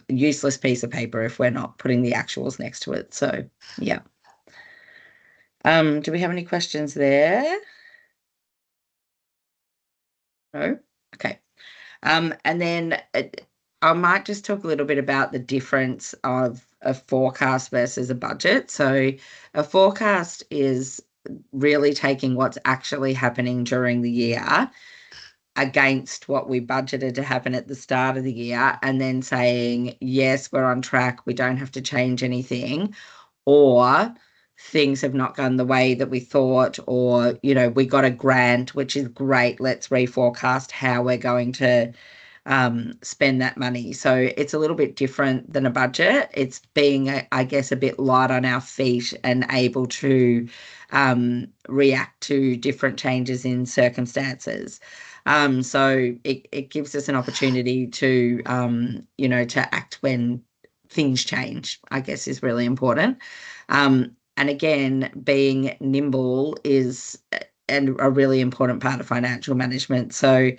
useless piece of paper if we're not putting the actuals next to it. So yeah. Do we have any questions there? No? Okay. And then I might just talk a little bit about the difference of a forecast versus a budget. So a forecast is really taking what's actually happening during the year against what we budgeted to happen at the start of the year and then saying, yes, we're on track, we don't have to change anything, or things have not gone the way that we thought, or we got a grant, which is great, let's reforecast how we're going to spend that money. So it's a little bit different than a budget. It's being, I guess, a bit light on our feet and able to react to different changes in circumstances. So it gives us an opportunity to to act when things change, I guess, is really important. And again, being nimble is a really important part of financial management. So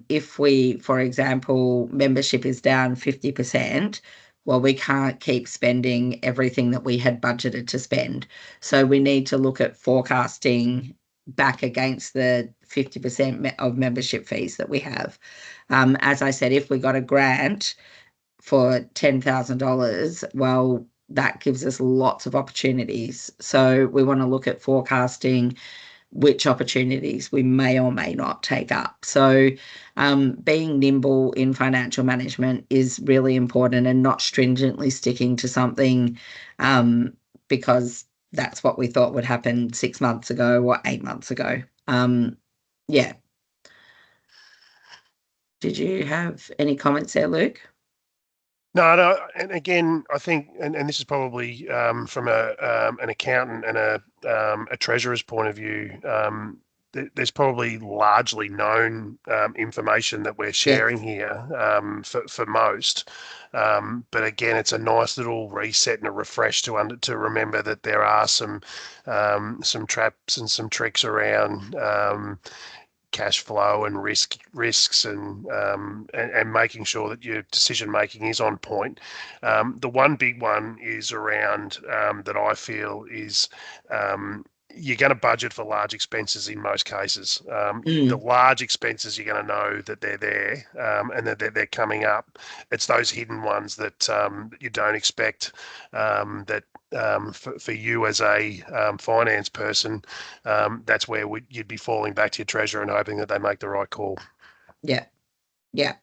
if we, for example, membership is down 50%, well, we can't keep spending everything that we had budgeted to spend. So we need to look at forecasting back against the 50% of membership fees that we have. As I said, if we got a grant for $10,000, well, that gives us lots of opportunities. So we want to look at forecasting which opportunities we may or may not take up. So being nimble in financial management is really important, and not stringently sticking to something because that's what we thought would happen 6 months ago or 8 months ago. Yeah. Did you have any comments there, Luke? No, and again, I think, and this is probably from an accountant and a treasurer's point of view. There's probably largely known information that we're sharing here for most. But again, it's a nice little reset and a refresh to remember that there are some traps and some tricks around cash flow and risks and making sure that your decision making is on point. The one big one is around that I feel is you're going to budget for large expenses in most cases. The large expenses, you're going to know that they're there and that they're coming up. It's those hidden ones that you don't expect that for you as a finance person, that's where you'd be falling back to your treasurer and hoping that they make the right call. Yeah. Yeah.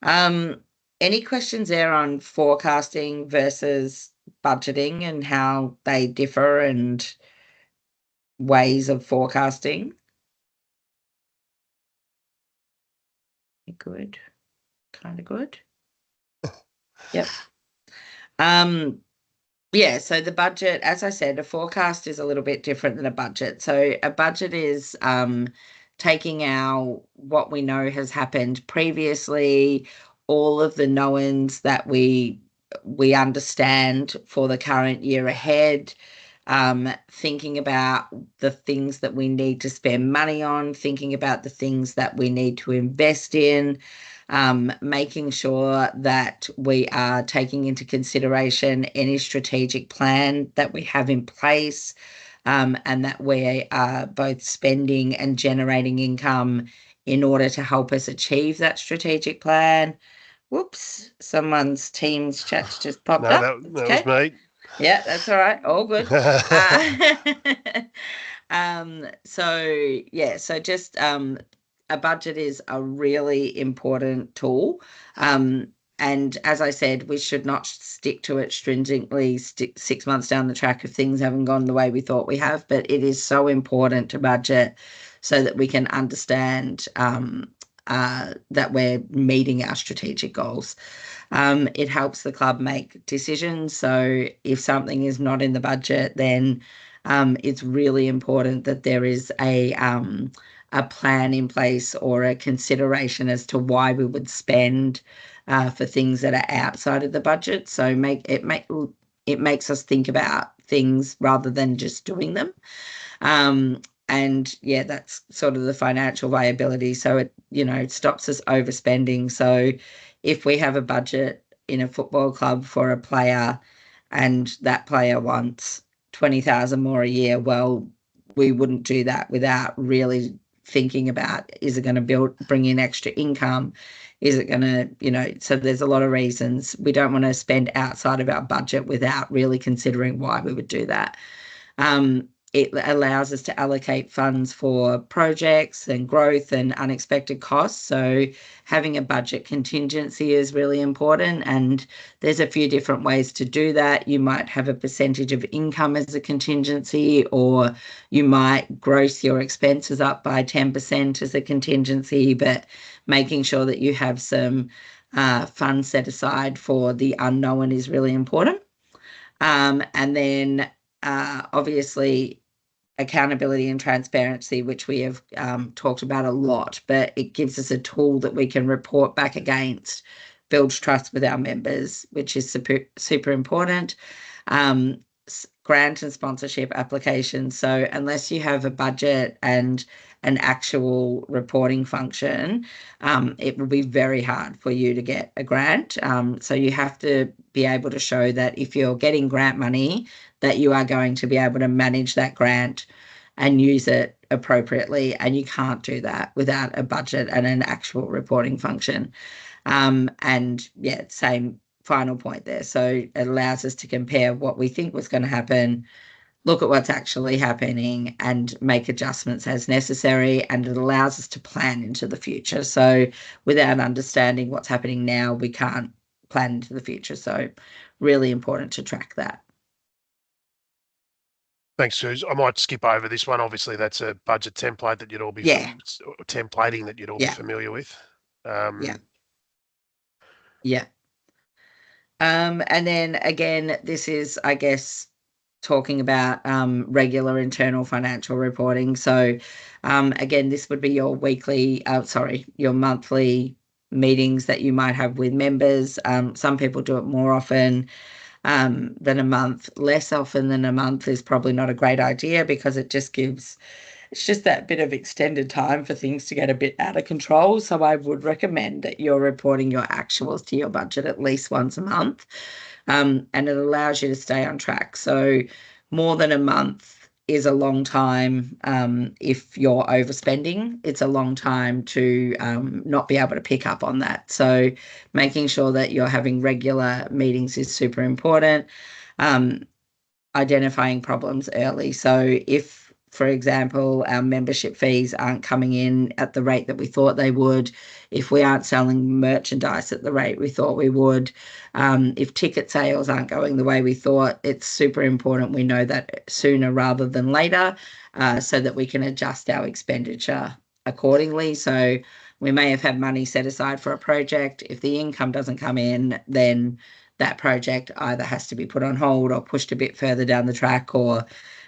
Any questions there on forecasting versus budgeting and how they differ and ways of forecasting? Good. Kind of good. Yep. Yeah, so the budget, as I said, a forecast is a little bit different than a budget. So a budget is taking our what we know has happened previously, all of the knowns that we understand for the current year ahead, thinking about the things that we need to spend money on, thinking about the things that we need to invest in, making sure that we are taking into consideration any strategic plan that we have in place, and that we are both spending and generating income in order to help us achieve that strategic plan. Whoops, someone's Teams chat's just popped No, up. that was me. Yeah, that's all right. All good. So just a budget is a really important tool. And as I said, we should not stick to it stringently 6 months down the track if things haven't gone the way we thought we have. But it is so important to budget so that we can understand that we're meeting our strategic goals. It helps the club make decisions. So if something is not in the budget, then it's really important that there is a plan in place or a consideration as to why we would spend for things that are outside of the budget. So it makes us think about things rather than just doing them. And yeah, that's sort of the financial viability. So it stops us overspending. So if we have a budget in a football club for a player and that player wants 20,000 more a year, well, we wouldn't do that without really thinking about, is it going to bring in extra income? Is it going to, so there's a lot of reasons. We don't want to spend outside of our budget without really considering why we would do that. It allows us to allocate funds for projects and growth and unexpected costs. So having a budget contingency is really important, and there's a few different ways to do that. You might have a percentage of income as a contingency, or you might gross your expenses up by 10% as a contingency, but making sure that you have some funds set aside for the unknown is really important. And then obviously accountability and transparency, which we have talked about a lot, but it gives us a tool that we can report back against, builds trust with our members, which is super important. Grant and sponsorship applications. So unless you have a budget and an actual reporting function, it will be very hard for you to get a grant. So you have to be able to show that if you're getting grant money, that you are going to be able to manage that grant and use it appropriately. And you can't do that without a budget and an actual reporting function. And yeah, same final point there. So it allows us to compare what we think was going to happen look at what's actually happening and make adjustments as necessary. And it allows us to plan into the future. So without understanding what's happening now, we can't plan into the future. So really important to track that. Thanks, Suze. I might skip over this one. Obviously, that's a budget template that you'd all be templating that you'd all be familiar with. Yeah. And then again, this is, I guess, talking about regular internal financial reporting. So again, this would be your your monthly meetings that you might have with members. Some people do it more often than a month. Less often than a month is probably not a great idea, because it's just that bit of extended time for things to get a bit out of control. So I would recommend that you're reporting your actuals to your budget at least once a month. And it allows you to stay on track. So more than a month is a long time. If you're overspending, it's a long time to not be able to pick up on that. So making sure that you're having regular meetings is super important. Identifying problems early. So if, for example, our membership fees aren't coming in at the rate that we thought they would, if we aren't selling merchandise at the rate we thought we would, if ticket sales aren't going the way we thought, it's super important we know that sooner rather than later, so that we can adjust our expenditure accordingly. So we may have had money set aside for a project. If the income doesn't come in, then that project either has to be put on hold or pushed a bit further down the track, or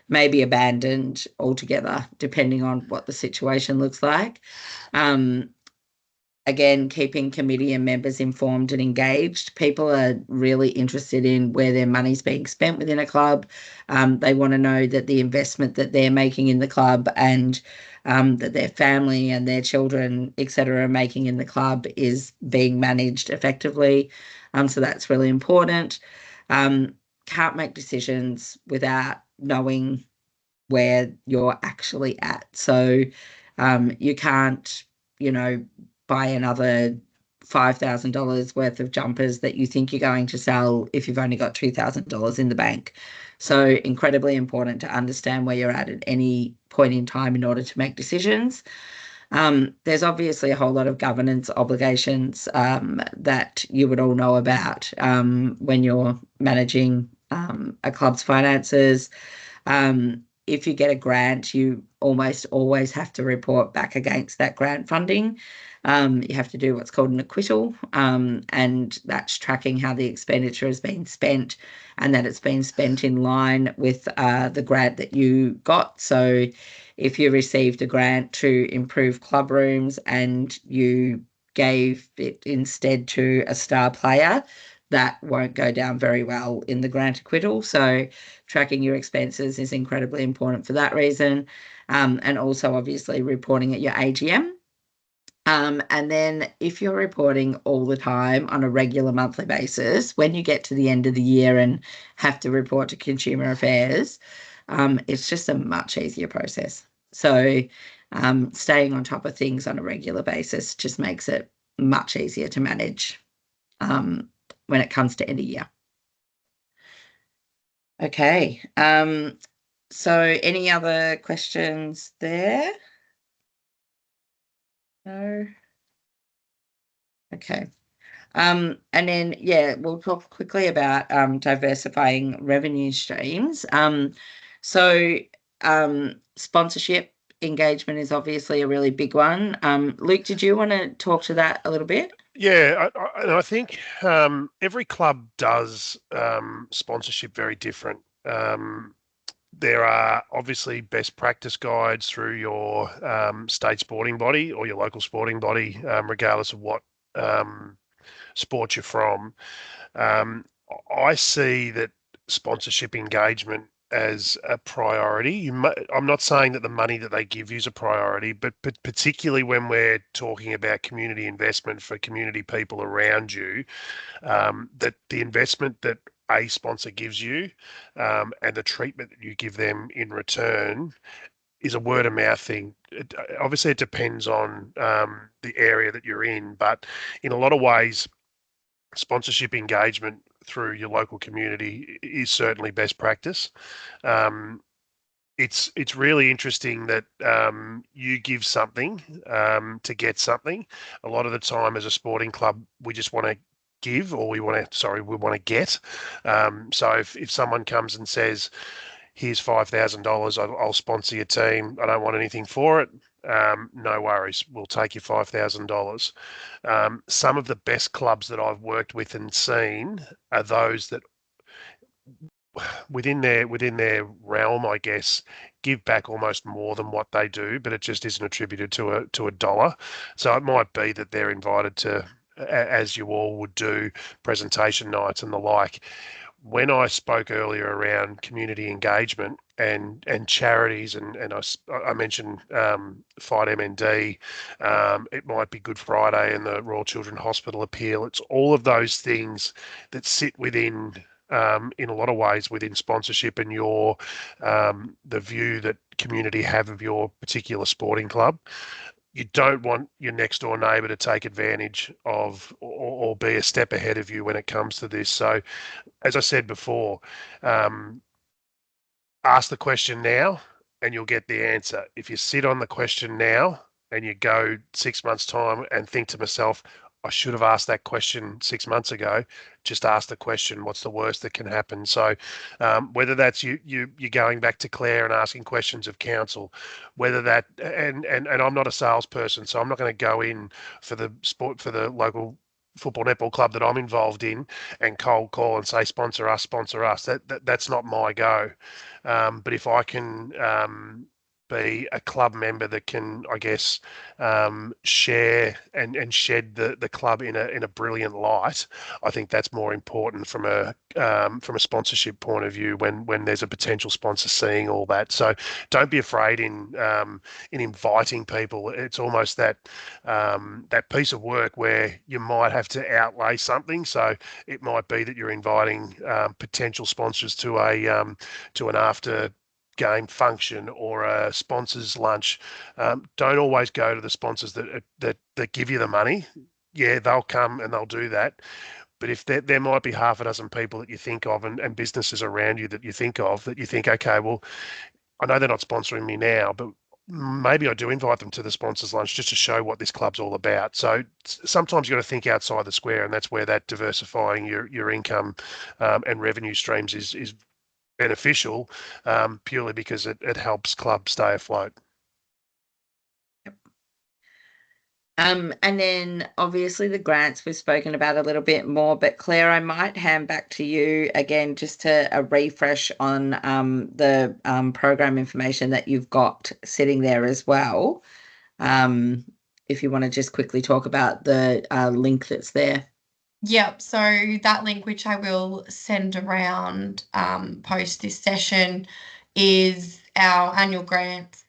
maybe abandoned altogether, depending on what the situation looks like. Again, keeping committee and members informed and engaged. People are really interested in where their money's being spent within a club. They want to know that the investment that they're making in the club, and that their family and their children, etc., are making in the club is being managed effectively. So that's really important. Can't make decisions without knowing where you're actually at. So you can't, buy another $5,000 worth of jumpers that you think you're going to sell if you've only got $2,000 in the bank. So incredibly important to understand where you're at any point in time in order to make decisions. There's obviously a whole lot of governance obligations that you would all know about when you're managing a club's finances. If you get a grant, you almost always have to report back against that grant funding. You have to do what's called an acquittal, and that's tracking how the expenditure has been spent and that it's been spent in line with the grant that you got. So if you received a grant to improve club rooms and you gave it instead to a star player, that won't go down very well in the grant acquittal. So tracking your expenses is incredibly important for that reason. And also obviously reporting at your AGM. And then if you're reporting all the time on a regular monthly basis, when you get to the end of the year and have to report to Consumer Affairs, it's just a much easier process. So staying on top of things on a regular basis just makes it much easier to manage when it comes to end of year. Okay. So any other questions there? No. Okay. And then, we'll talk quickly about diversifying revenue streams. So sponsorship engagement is obviously a really big one. Luke, did you want to talk to that a little bit? Yeah, I think every club does sponsorship very different. There are obviously best practice guides through your state sporting body or your local sporting body, regardless of what sport you're from. I see that sponsorship engagement as a priority. I'm not saying that the money that they give you is a priority, but particularly when we're talking about community investment for community people around you, that the investment that a sponsor gives you and the treatment that you give them in return is a word of mouth thing. Obviously, it depends on the area that you're in, but in a lot of ways, sponsorship engagement through your local community is certainly best practice. it's really interesting that you give something to get something. A lot of the time, as a sporting club, we just want to give, or we want to get. So if someone comes and says, "Here's $5,000, I'll sponsor your team. I don't want anything for it." No worries, we'll take your $5,000. Some of the best clubs that I've worked with and seen are those that within their realm, I guess, give back almost more than what they do, but it just isn't attributed to a dollar. So it might be that they're invited to, as you all would do, presentation nights and the like. When I spoke earlier around community engagement and charities, and I mentioned Fight MND, it might be Good Friday and the Royal Children's Hospital appeal. It's all of those things that sit within, in a lot of ways, within sponsorship and the view that community have of your particular sporting club. You don't want your next door neighbour to take advantage of or be a step ahead of you when it comes to this. So, as I said before, um, ask the question now and you'll get the answer. If you sit on the question now and you go 6 months' time and think to myself, I should have asked that question 6 months ago, just ask the question, what's the worst that can happen? So whether that's you're going back to Claire and asking questions of council, whether that and I'm not a salesperson, so I'm not going to go in for the local football netball club that I'm involved in and cold call and say sponsor us, sponsor us. That's not my go. But if I can be a club member that can, I guess, share and shed the club in a brilliant light, I think that's more important from a sponsorship point of view when there's a potential sponsor seeing all that. So don't be afraid in inviting people. It's almost that piece of work where you might have to outlay something. So it might be that you're inviting potential sponsors to an after game function or a sponsors lunch. Don't always go to the sponsors that give you the money. Yeah, they'll come and they'll do that. But if there might be half a dozen people that you think of and businesses around you that you think of that you think, okay, well, I know they're not sponsoring me now, but maybe I do invite them to the sponsors lunch just to show what this club's all about. So sometimes you got to think outside the square, and that's where that diversifying your income and revenue streams is beneficial, purely because it helps clubs stay afloat. And then obviously the grants we've spoken about a little bit more, but Claire, I might hand back to you again just to a refresh on the program information that you've got sitting there as well. If you want to just quickly talk about the link that's there. Yep, so that link, which I will send around post this session, is our annual grants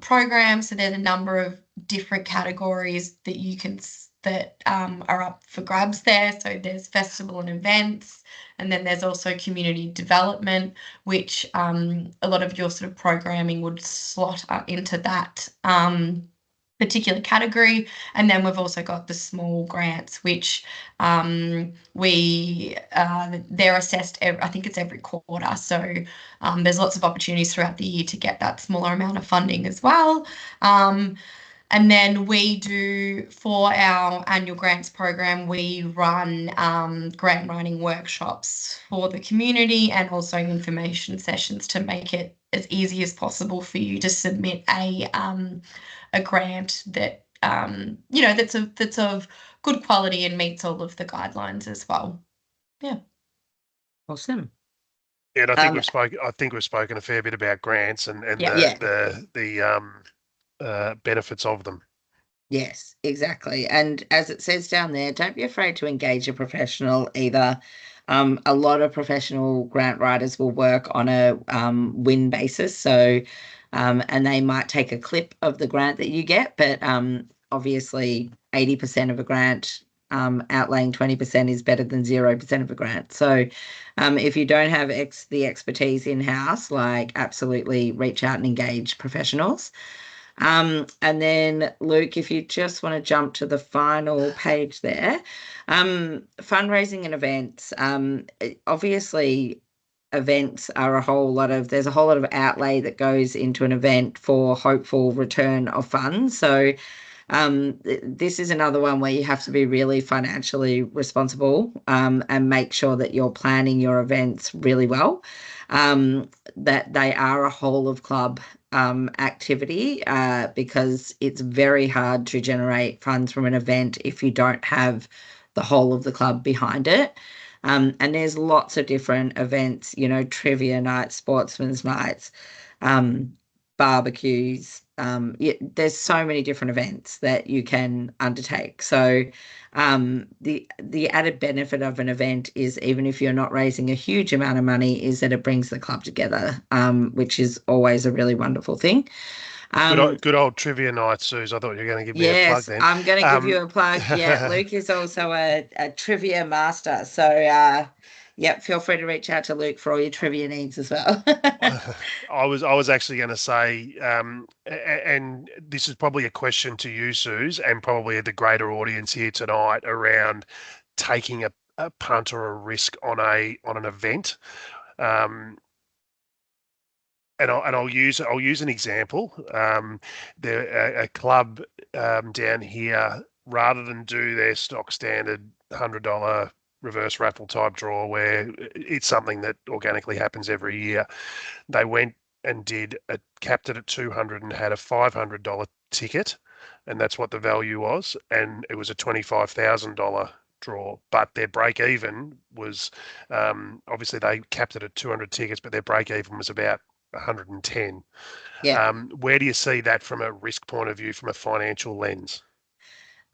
program. So there's a number of different categories that you can that are up for grabs there. So there's festival and events, and then there's also community development, which a lot of your sort of programming would slot into that particular category. And then we've also got the small grants, which they're assessed I think it's every quarter. So there's lots of opportunities throughout the year to get that smaller amount of funding as well. And then we do, for our annual grants program, we run grant writing workshops for the community and also information sessions to make it as easy as possible for you to submit a grant that that's of good quality and meets all of the guidelines as well. Yeah. Awesome. Yeah, and I think we've spoken a fair bit about grants and the benefits of them. Yes, exactly. And as it says down there, don't be afraid to engage a professional either. A lot of professional grant writers will work on a win basis. So, and they might take a clip of the grant that you get, but obviously 80% of a grant, outlaying 20% is better than 0% of a grant. So if you don't have the expertise in-house, like absolutely reach out and engage professionals. And then Luke, if you just want to jump to the final page there, fundraising and events. Obviously, events are there's a whole lot of outlay that goes into an event for hopeful return of funds. So this is another one where you have to be really financially responsible, and make sure that you're planning your events really well, that they are a whole of club activity, because it's very hard to generate funds from an event if you don't have the whole of the club behind it. And there's lots of different events, trivia nights, sportsmen's nights, um, barbecues. There's so many different events that you can undertake. So the added benefit of an event is, even if you're not raising a huge amount of money, is that it brings the club together, which is always a really wonderful thing. Good old trivia night, Suze. I thought you were going to give me a plug Yes, then. I'm going to give you a plug. Yeah, Luke is also a trivia master. So, yep, feel free to reach out to Luke for all your trivia needs as well. I was actually going to say, and this is probably a question to you, Suze, and probably the greater audience here tonight, around taking a punt or a risk on an event. And I'll use an example. A club down here, rather than do their stock standard $100 reverse raffle type draw, where it's something that organically happens every year, they went and capped it at 200 and had a $500 ticket, and that's what the value was, and it was a $25,000 draw. But their break even was, obviously they capped it at 200 tickets, but their break even was about 110. Yeah. Where do you see that from a risk point of view, from a financial lens?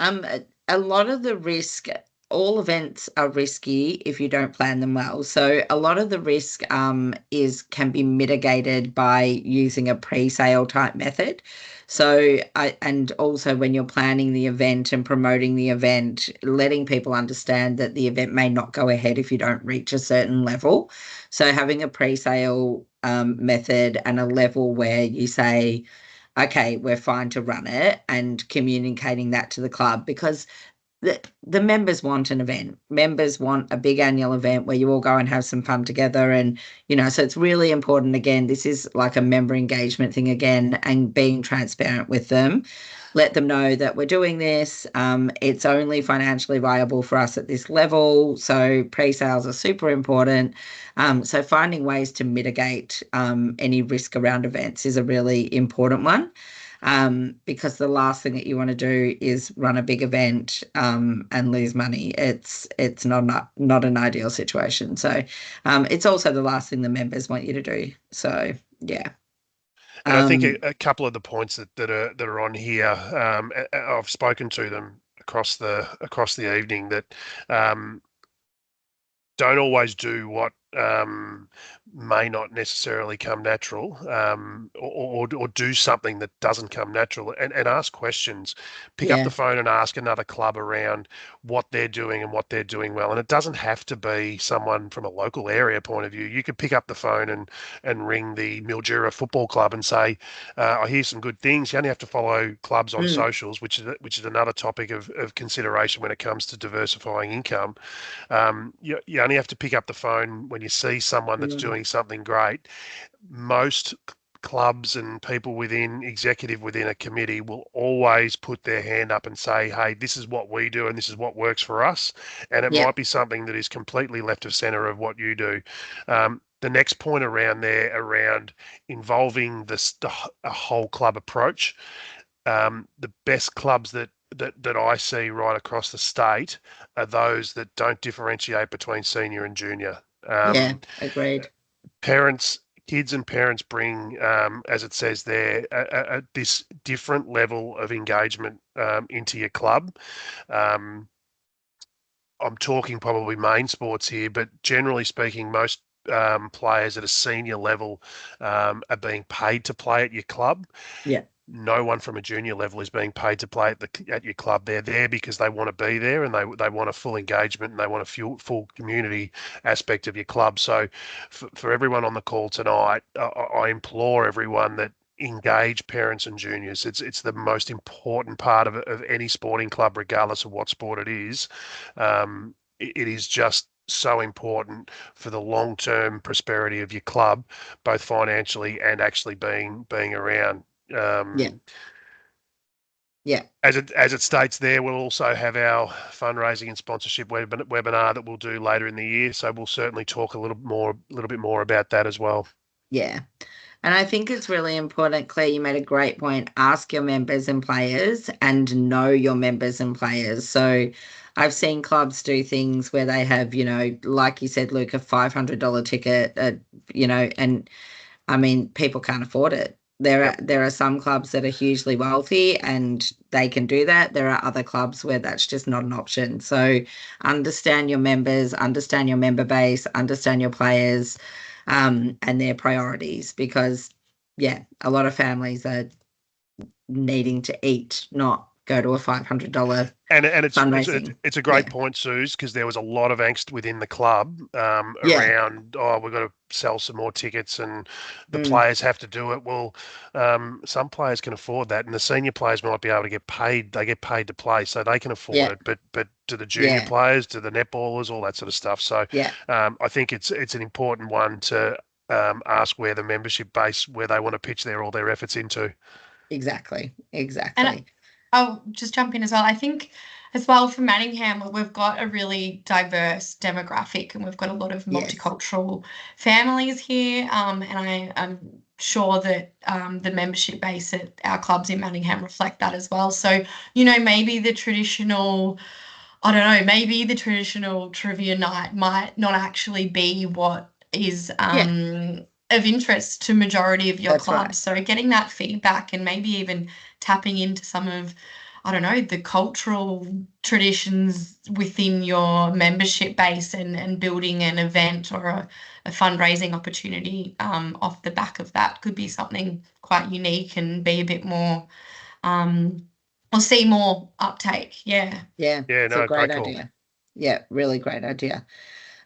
A lot of the risk, all events are risky if you don't plan them well. So a lot of the risk is can be mitigated by using a pre-sale type method. So and also when you're planning the event and promoting the event, letting people understand that the event may not go ahead if you don't reach a certain level. So having a pre-sale method and a level where you say, okay, we're fine to run it, and communicating that to the club, because the members want an event. Members want a big annual event where you all go and have some fun together. And, so it's really important. Again, this is like a member engagement thing again, and being transparent with them. Let them know that we're doing this. It's only financially viable for us at this level. So pre-sales are super important. So finding ways to mitigate any risk around events is a really important one, because the last thing that you want to do is run a big event and lose money. It's not an ideal situation. So it's also the last thing the members want you to do. So yeah. And I think a couple of the points that are on here, I've spoken to them across the evening, that don't always do what may not necessarily come natural, or do something that doesn't come natural, and ask questions. Pick up Yeah. the phone and ask another club around what they're doing and what they're doing well. And it doesn't have to be someone from a local area point of view. You could pick up the phone and ring the Mildura Football Club and say, I hear some good things. You only have to follow clubs on socials, which is another topic of consideration when it comes to diversifying income. You only have to pick up the phone when you see someone that's doing something great. Most clubs and people within a committee will always put their hand up and say, hey, this is what we do and this is what works for us. And it might be something that is completely left of center of what you do. The next point around involving a whole club approach, the best clubs that I see right across the state are those that don't differentiate between senior and junior. Yeah, agreed. Parents, kids and parents bring, as it says there, this different level of engagement into your club. I'm talking probably main sports here, but generally speaking, most players at a senior level are being paid to play at your club. Yeah. No one from a junior level is being paid to play at your club. They're there because they want to be there, and they want a full engagement, and they want a full community aspect of your club. So for everyone on the call tonight, I implore everyone that engage parents and juniors. It's the most important part of any sporting club, regardless of what sport it is. It is just so important for the long-term prosperity of your club, both financially and actually being around. Yeah. Yeah. As it states there, we'll also have our fundraising and sponsorship webinar that we'll do later in the year. So we'll certainly talk a little bit more about that as well. Yeah. And I think it's really important, Claire, you made a great point. Ask your members and players and know your members and players. So I've seen clubs do things where they have, like you said, Luke, a $500 ticket, and I mean, people can't afford it. Yep. There are some clubs that are hugely wealthy and they can do that. There are other clubs where that's just not an option. So understand your members, understand your member base, understand your players, and their priorities, because yeah, a lot of families are needing to eat, not go to a $500 And fundraising. it's a great point, Suze, because there was a lot of angst within the club Yeah. around, we've got to sell some more tickets and the Mm. players have to do it. Well, some players can afford that, and the senior players might be able to get paid. They get paid to play, so they can afford Yeah. it. But to the junior Yeah. players, to the netballers, all that sort of stuff. So Yeah. I think it's an important one to ask where the membership base, where they want to pitch all their efforts into. Exactly. And I'll just jump in as well. I think as well for Manningham, we've got a really diverse demographic and we've got a lot of Yes. multicultural families here. And I'm sure that the membership base at our clubs in Manningham reflect that as well. So, maybe the traditional, I don't know, maybe the traditional trivia night might not actually be what is of interest to majority of your That's clubs. right. So getting that feedback and maybe even tapping into some of, I don't know, the cultural traditions within your membership base and building an event or a fundraising opportunity off the back of that could be something quite unique and be a bit more or see more uptake. Yeah. Yeah, Yeah, it's a no, great great call. idea. Yeah, really great idea.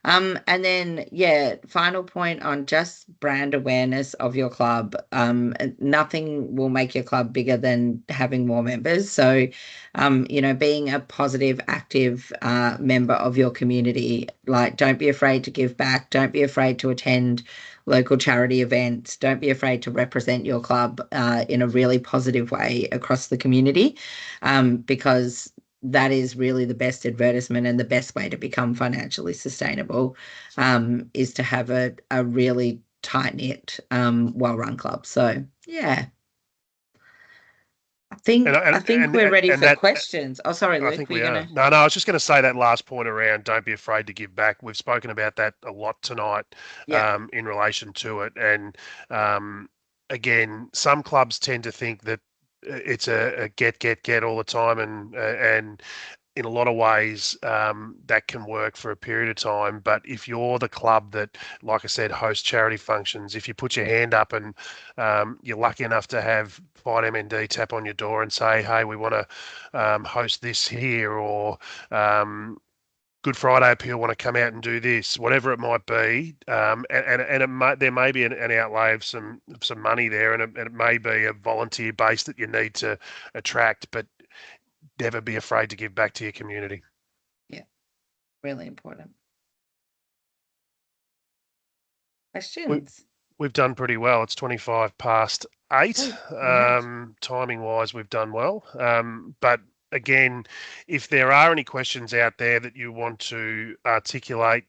And then, yeah, final point on just brand awareness of your club. Nothing will make your club bigger than having more members. So, being a positive, active member of your community, like don't be afraid to give back. Don't be afraid to attend local charity events. Don't be afraid to represent your club in a really positive way across the community, because that is really the best advertisement and the best way to become financially sustainable, is to have a really tight-knit, well-run club. So yeah, I think we're ready And for that, questions. Oh, sorry, I Luke, think we're we are. gonna. No, I was just going to say that last point around don't be afraid to give back. We've spoken about that a lot tonight Yeah. in relation to it. And again, some clubs tend to think that it's a get all the time, and in a lot of ways, that can work for a period of time. But if you're the club that, like I said, hosts charity functions, if you put your hand up and you're lucky enough to have Fight MND tap on your door and say, hey, we want to host this here, or Good Friday Appeal want to come out and do this, whatever it might be, there may be an outlay of some money there, and it may be a volunteer base that you need to attract, but never be afraid to give back to your community. Yeah, really important. Questions? We've done pretty well. It's 25 past 8. Right. Timing wise, we've done well. But again, if there are any questions out there that you want to articulate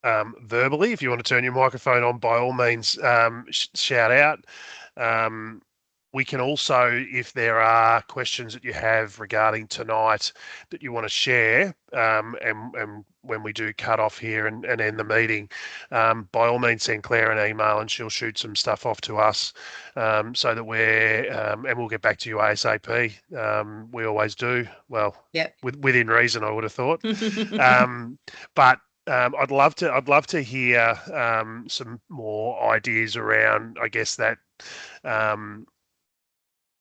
verbally, if you want to turn your microphone on, by all means, shout out. We can also, if there are questions that you have regarding tonight that you want to share, and when we do cut off here and end the meeting, by all means send Claire an email and she'll shoot some stuff off to us, so that and we'll get back to you ASAP. We always do. Well, Yep. within reason, I would have thought. But I'd love to hear some more ideas around, I guess, that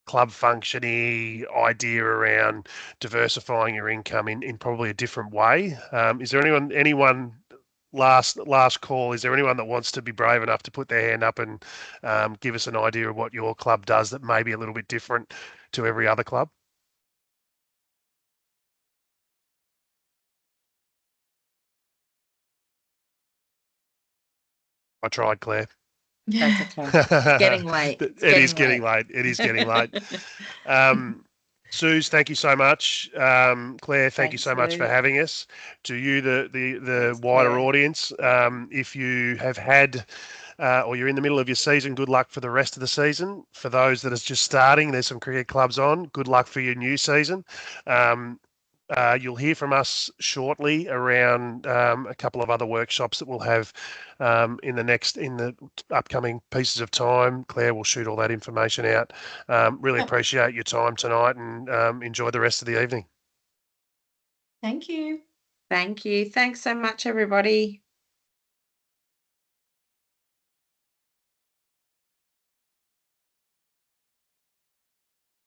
club functioning idea around diversifying your income in probably a different way. Is there anyone last call? Is there anyone that wants to be brave enough to put their hand up and give us an idea of what your club does that may be a little bit different to every other club? I tried, Claire. That's okay. It's getting late. It is getting late. It is getting late. Suze, thank you so much. Claire, thank you Thanks, so much for Lou. having us. To you, the Thanks, wider Claire. audience, if you have had or you're in the middle of your season, good luck for the rest of the season. For those that are just starting, there's some cricket clubs on. Good luck for your new season. You'll hear from us shortly around a couple of other workshops that we'll have in the upcoming pieces of time. Claire will shoot all that information out. Really appreciate your time tonight, and enjoy the rest of the evening. Thank you. Thank you. Thanks so much, everybody.